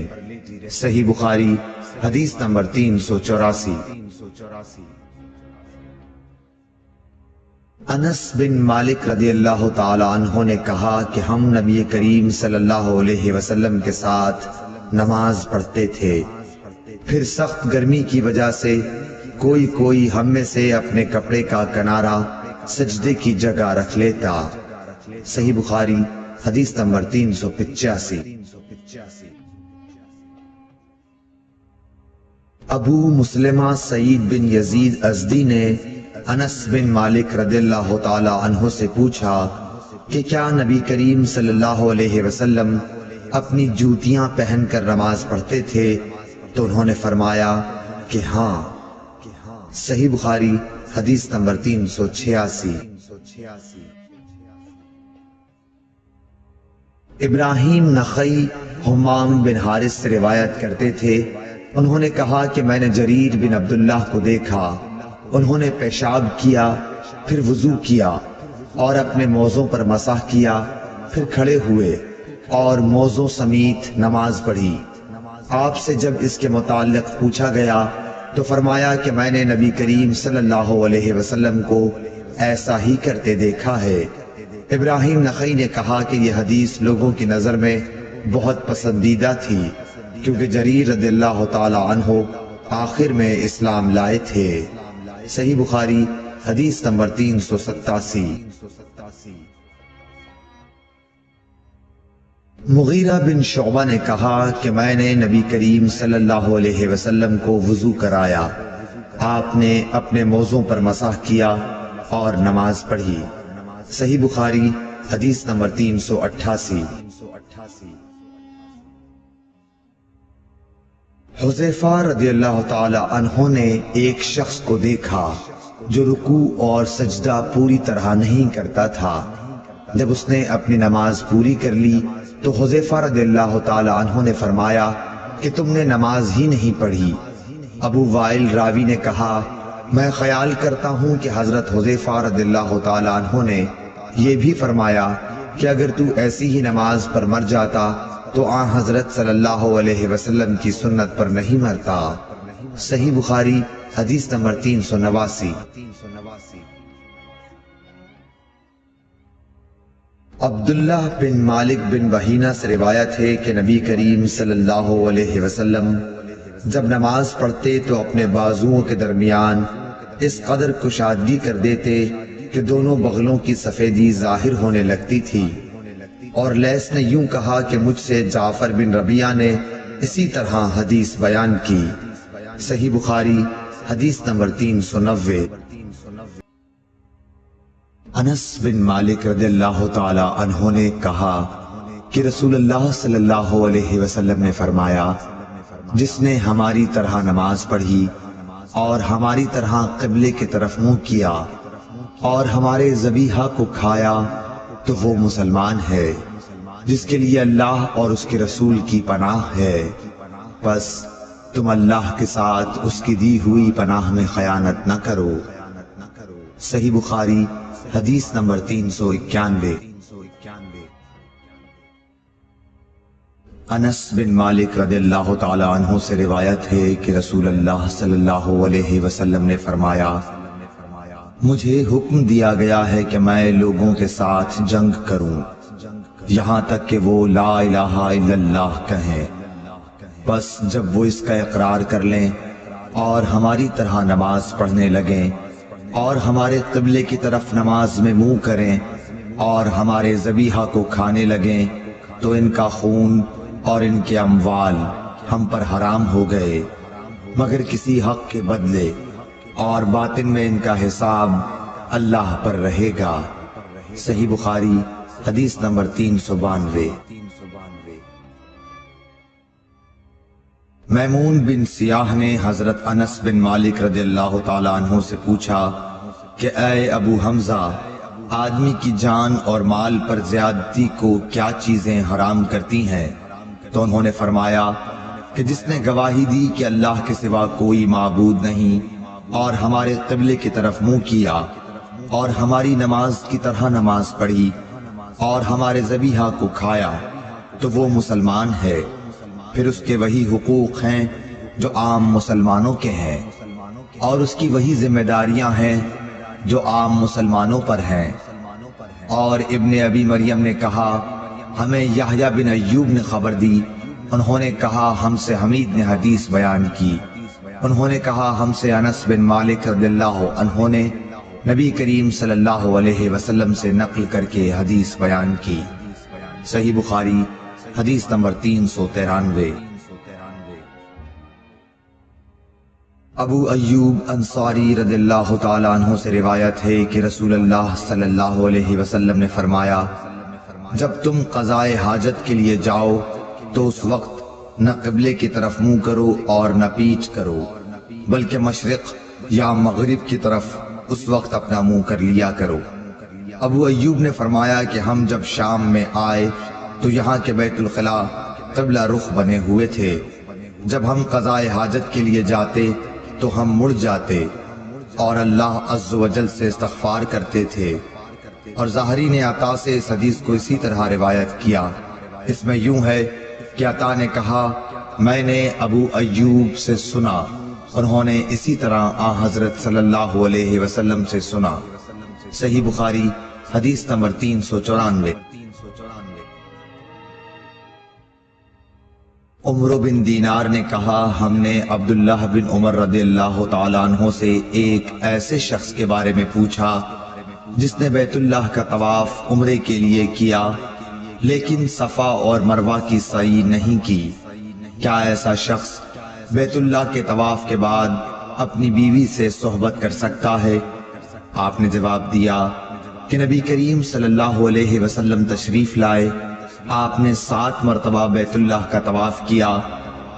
صحیح بخاری حدیث نمبر 384۔ انس بن مالک رضی اللہ تعالی عنہ نے کہا کہ ہم نبی کریم صلی اللہ علیہ وسلم کے ساتھ نماز پڑھتے تھے، پھر سخت گرمی کی وجہ سے کوئی ہم میں سے اپنے کپڑے کا کنارہ سجدے کی جگہ رکھ لیتا۔ صحیح بخاری حدیث نمبر 385۔ ابو مسلمہ سعید بن یزید ازدی نے انس بن مالک رضی اللہ تعالی عنہ سے پوچھا کہ کیا نبی کریم صلی اللہ علیہ وسلم اپنی جوتیاں پہن کر نماز پڑھتے تھے؟ تو انہوں نے فرمایا کہ ہاں۔ صحیح بخاری حدیث نمبر 386۔ ابراہیم نخعی حمام بن حارث سے روایت کرتے تھے، انہوں نے کہا کہ میں نے جریر بن عبداللہ کو دیکھا، انہوں نے پیشاب کیا، پھر وضو کیا اور اپنے موزوں پر مسح کیا، پھر کھڑے ہوئے اور موزوں سمیت نماز پڑھی۔ آپ سے جب اس کے متعلق پوچھا گیا تو فرمایا کہ میں نے نبی کریم صلی اللہ علیہ وسلم کو ایسا ہی کرتے دیکھا ہے۔ ابراہیم نخعی نے کہا کہ یہ حدیث لوگوں کی نظر میں بہت پسندیدہ تھی کیونکہ جریر رضی اللہ تعالی عنہ آخر میں اسلام لائے تھے۔ صحیح بخاری حدیث نمبر 387۔ مغیرہ بن شعبہ نے کہا کہ میں نے نبی کریم صلی اللہ علیہ وسلم کو وضو کرایا، آپ نے اپنے موزوں پر مسح کیا اور نماز پڑھی۔ صحیح بخاری حدیث نمبر 388۔ حذیفہ رضی اللہ تعالی عنہ نے ایک شخص کو دیکھا جو رکوع اور سجدہ پوری طرح نہیں کرتا تھا۔ جب اس نے اپنی نماز پوری کر لی تو حذیفہ رضی اللہ تعالی عنہ نے فرمایا کہ تم نے نماز ہی نہیں پڑھی۔ ابو وائل راوی نے کہا میں خیال کرتا ہوں کہ حضرت حذیفہ رضی اللہ تعالی عنہ نے یہ بھی فرمایا کہ اگر تو ایسی ہی نماز پر مر جاتا تو آن حضرت صلی اللہ علیہ وسلم کی سنت پر نہیں مرتا۔ صحیح بخاری حدیث نمبر 389۔ عبداللہ بن مالک بن بحینہ سے روایت ہے کہ نبی کریم صلی اللہ علیہ وسلم جب نماز پڑھتے تو اپنے بازوؤں کے درمیان اس قدر کشادگی کر دیتے کہ دونوں بغلوں کی سفیدی ظاہر ہونے لگتی تھی، اور لیث نے یوں کہا کہ مجھ سے جعفر بن ربیعہ نے اسی طرح حدیث بیان کی۔ صحیح بخاری حدیث نمبر 390۔ انس بن مالک رضی اللہ تعالی عنہ نے کہا کہ رسول اللہ صلی اللہ علیہ وسلم نے فرمایا جس نے ہماری طرح نماز پڑھی اور ہماری طرح قبلے کی طرف منہ کیا اور ہمارے ذبیحہ کو کھایا تو وہ مسلمان ہے جس کے لیے اللہ اور اس کے رسول کی پناہ ہے، بس تم اللہ کے ساتھ اس کی دی ہوئی پناہ میں خیانت نہ کرو۔ صحیح بخاری حدیث نمبر 391۔ انس بن مالک رضی اللہ تعالی عنہ سے روایت ہے کہ رسول اللہ صلی اللہ علیہ وسلم نے فرمایا مجھے حکم دیا گیا ہے کہ میں لوگوں کے ساتھ جنگ کروں یہاں تک کہ وہ لا الہ الا اللہ کہیں، بس جب وہ اس کا اقرار کر لیں اور ہماری طرح نماز پڑھنے لگیں اور ہمارے قبلے کی طرف نماز میں منہ کریں اور ہمارے ذبیحہ کو کھانے لگیں تو ان کا خون اور ان کے اموال ہم پر حرام ہو گئے مگر کسی حق کے بدلے، اور باطن میں ان کا حساب اللہ پر رہے گا۔ صحیح بخاری حدیث نمبر 392۔ میمون بن سیاح نے حضرت انس بن مالک رضی اللہ تعالیٰ عنہ سے پوچھا کہ اے ابو حمزہ، آدمی کی جان اور مال پر زیادتی کو کیا چیزیں حرام کرتی ہیں؟ تو انہوں نے فرمایا کہ جس نے گواہی دی کہ اللہ کے سوا کوئی معبود نہیں اور ہمارے قبلے کی طرف منہ کیا اور ہماری نماز کی طرح نماز پڑھی اور ہمارے ذبیحہ کو کھایا تو وہ مسلمان ہے۔ پھر اس کے وہی حقوق ہیں جو عام مسلمانوں کے ہیں، اور اس کی وہی ذمہ داریاں ہیں جو عام مسلمانوں پر ہیں۔ اور ابن ابی مریم نے کہا ہمیں یحییٰ بن ایوب نے خبر دی، انہوں نے کہا ہم سے حمید نے حدیث بیان کی، انہوں نے کہا ہم سے انس بن مالک رضی اللہ عنہ نے نبی کریم صلی اللہ علیہ وسلم سے نقل کر کے حدیث بیان کی۔ صحیح بخاری حدیث نمبر 393۔ ابو ایوب انصاری رضی اللہ تعالیٰ عنہ سے روایت ہے کہ رسول اللہ صلی اللہ علیہ وسلم نے فرمایا جب تم قضائے حاجت کے لیے جاؤ تو اس وقت نہ قبلے کی طرف منہ کرو اور نہ پیچھ کرو، بلکہ مشرق یا مغرب کی طرف اس وقت اپنا منہ کر لیا کرو۔ ابو ایوب نے فرمایا کہ ہم جب شام میں آئے تو یہاں کے بیت الخلا قبلہ رخ بنے ہوئے تھے، جب ہم قضائے حاجت کے لیے جاتے تو ہم مڑ جاتے اور اللہ عز و جل سے استغفار کرتے تھے۔ اور ظاہری نے عطا سے اس حدیث کو اسی طرح روایت کیا۔ اس میں یوں ہے کہ عطا نے کہا میں نے ابو ایوب سے سنا، انہوں نے اسی طرح حضرت صلی اللہ علیہ وسلم سے سنا۔ صحیح بخاری حدیث نمبر 394۔ عمرو بن دینار نے کہا ہم نے عبداللہ بن عمر رضی اللہ تعالیٰ عنہ سے ایک ایسے شخص کے بارے میں پوچھا جس نے بیت اللہ کا طواف عمرے کے لیے کیا لیکن صفا اور مروہ کی سعی نہیں کی، کیا ایسا شخص بیت اللہ کے طواف کے بعد اپنی بیوی سے صحبت کر سکتا ہے؟ آپ نے جواب دیا کہ نبی کریم صلی اللہ علیہ وسلم تشریف لائے، آپ نے 7 مرتبہ بیت اللہ کا طواف کیا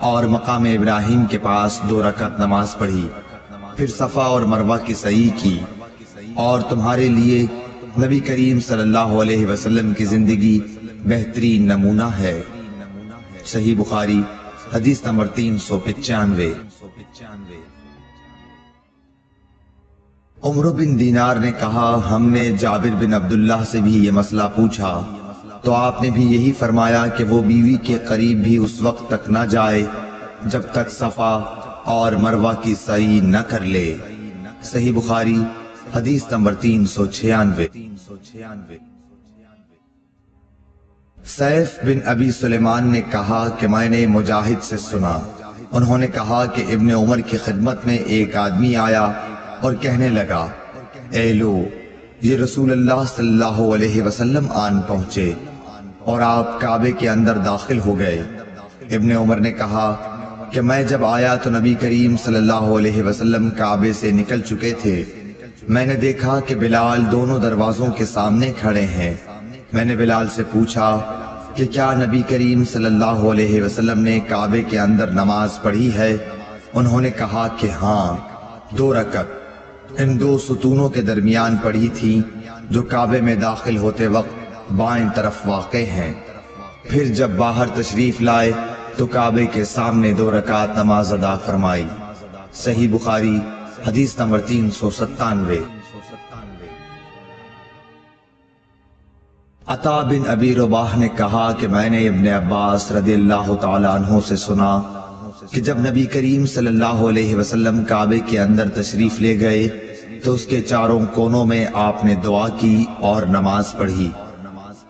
اور مقام ابراہیم کے پاس 2 رکعت نماز پڑھی، پھر صفا اور مروہ کی سعی کی، اور تمہارے لیے نبی کریم صلی اللہ علیہ وسلم کی زندگی بہترین نمونہ ہے۔ صحیح بخاری حدیث نمبر 395۔ عمرو بن دینار نے کہا ہم نے جابر بن عبداللہ سے بھی یہ مسئلہ پوچھا تو آپ نے بھی یہی فرمایا کہ وہ بیوی کے قریب بھی اس وقت تک نہ جائے جب تک صفا اور مروہ کی سعی نہ کر لے۔ صحیح بخاری حدیث نمبر 396۔ سیف بن ابی سلیمان نے کہا کہ میں نے مجاہد سے سنا، انہوں نے کہا کہ ابن عمر کی خدمت میں ایک آدمی آیا اور کہنے لگا اے لو یہ رسول اللہ صلی اللہ علیہ وسلم آن پہنچے اور آپ کعبے کے اندر داخل ہو گئے۔ ابن عمر نے کہا کہ میں جب آیا تو نبی کریم صلی اللہ علیہ وسلم کعبے سے نکل چکے تھے، میں نے دیکھا کہ بلال دونوں دروازوں کے سامنے کھڑے ہیں۔ میں نے بلال سے پوچھا کہ کیا نبی کریم صلی اللہ علیہ وسلم نے کعبے کے اندر نماز پڑھی ہے؟ انہوں نے کہا کہ ہاں 2 رکعت ان 2 ستونوں کے درمیان پڑھی تھی جو کعبے میں داخل ہوتے وقت بائیں طرف واقع ہیں۔ پھر جب باہر تشریف لائے تو کعبے کے سامنے 2 رکعت نماز ادا فرمائی۔ صحیح بخاری حدیث نمبر 397۔ عطا بن ابی رباح نے کہا کہ میں نے ابن عباس رضی اللہ تعالیٰ عنہ سے سنا کہ جب نبی کریم صلی اللہ علیہ وسلم کعبے کے اندر تشریف لے گئے تو اس کے چاروں کونوں میں آپ نے دعا کی اور نماز پڑھی۔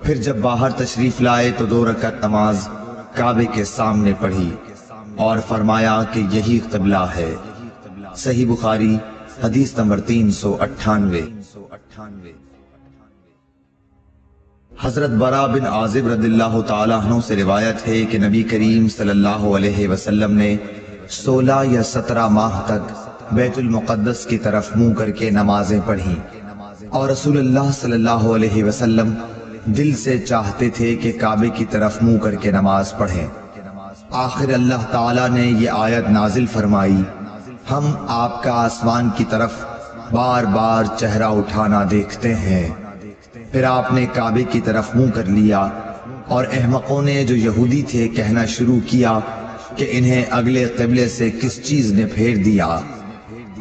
پھر جب باہر تشریف لائے تو 2 رکعت نماز کعبے کے سامنے پڑھی۔ اور فرمایا کہ یہی قبلہ ہے۔ صحیح بخاری حدیث نمبر 398۔ حضرت برا بن عازب رضی اللہ تعالیٰ عنہ سے روایت ہے کہ نبی کریم صلی اللہ علیہ وسلم نے 16 یا 17 ماہ تک بیت المقدس کی طرف منہ کر کے نمازیں پڑھیں، اور رسول اللہ صلی اللہ علیہ وسلم دل سے چاہتے تھے کہ کعبے کی طرف منہ کر کے نماز پڑھیں۔ آخر اللہ تعالیٰ نے یہ آیت نازل فرمائی، ہم آپ کا آسمان کی طرف بار بار چہرہ اٹھانا دیکھتے ہیں۔ پھر آپ نے کعبے کی طرف منہ کر لیا، اور احمقوں نے جو یہودی تھے کہنا شروع کیا کہ انہیں اگلے قبلے سے کس چیز نے پھیر دیا۔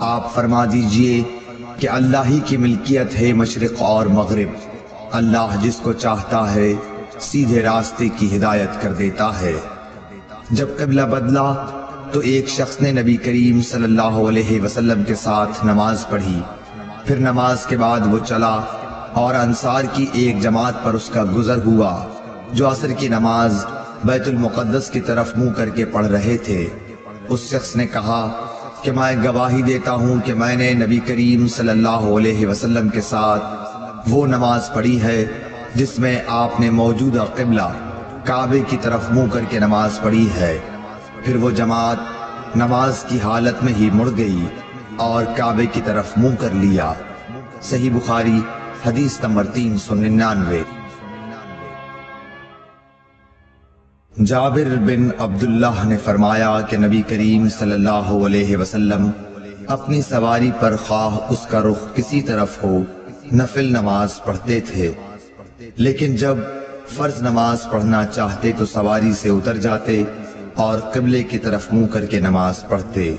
آپ فرما دیجئے کہ اللہ ہی کی ملکیت ہے مشرق اور مغرب، اللہ جس کو چاہتا ہے سیدھے راستے کی ہدایت کر دیتا ہے۔ جب قبلہ بدلا تو ایک شخص نے نبی کریم صلی اللہ علیہ وسلم کے ساتھ نماز پڑھی، پھر نماز کے بعد وہ چلا اور انصار کی ایک جماعت پر اس کا گزر ہوا جو عصر کی نماز بیت المقدس کی طرف منہ کر کے پڑھ رہے تھے۔ اس شخص نے کہا کہ میں گواہی دیتا ہوں کہ میں نے نبی کریم صلی اللہ علیہ وسلم کے ساتھ وہ نماز پڑھی ہے جس میں آپ نے موجودہ قبلہ کعبے کی طرف منہ کر کے نماز پڑھی ہے۔ پھر وہ جماعت نماز کی حالت میں ہی مڑ گئی اور کعبے کی طرف منہ کر لیا۔ صحیح بخاری حدیث نمبر 399۔ جابر بن عبداللہ نے فرمایا کہ نبی کریم صلی اللہ علیہ وسلم اپنی سواری پر خواہ اس کا رخ کسی طرف ہو نفل نماز پڑھتے تھے، لیکن جب فرض نماز پڑھنا چاہتے تو سواری سے اتر جاتے اور قبلے کی طرف منہ کر کے نماز پڑھتے۔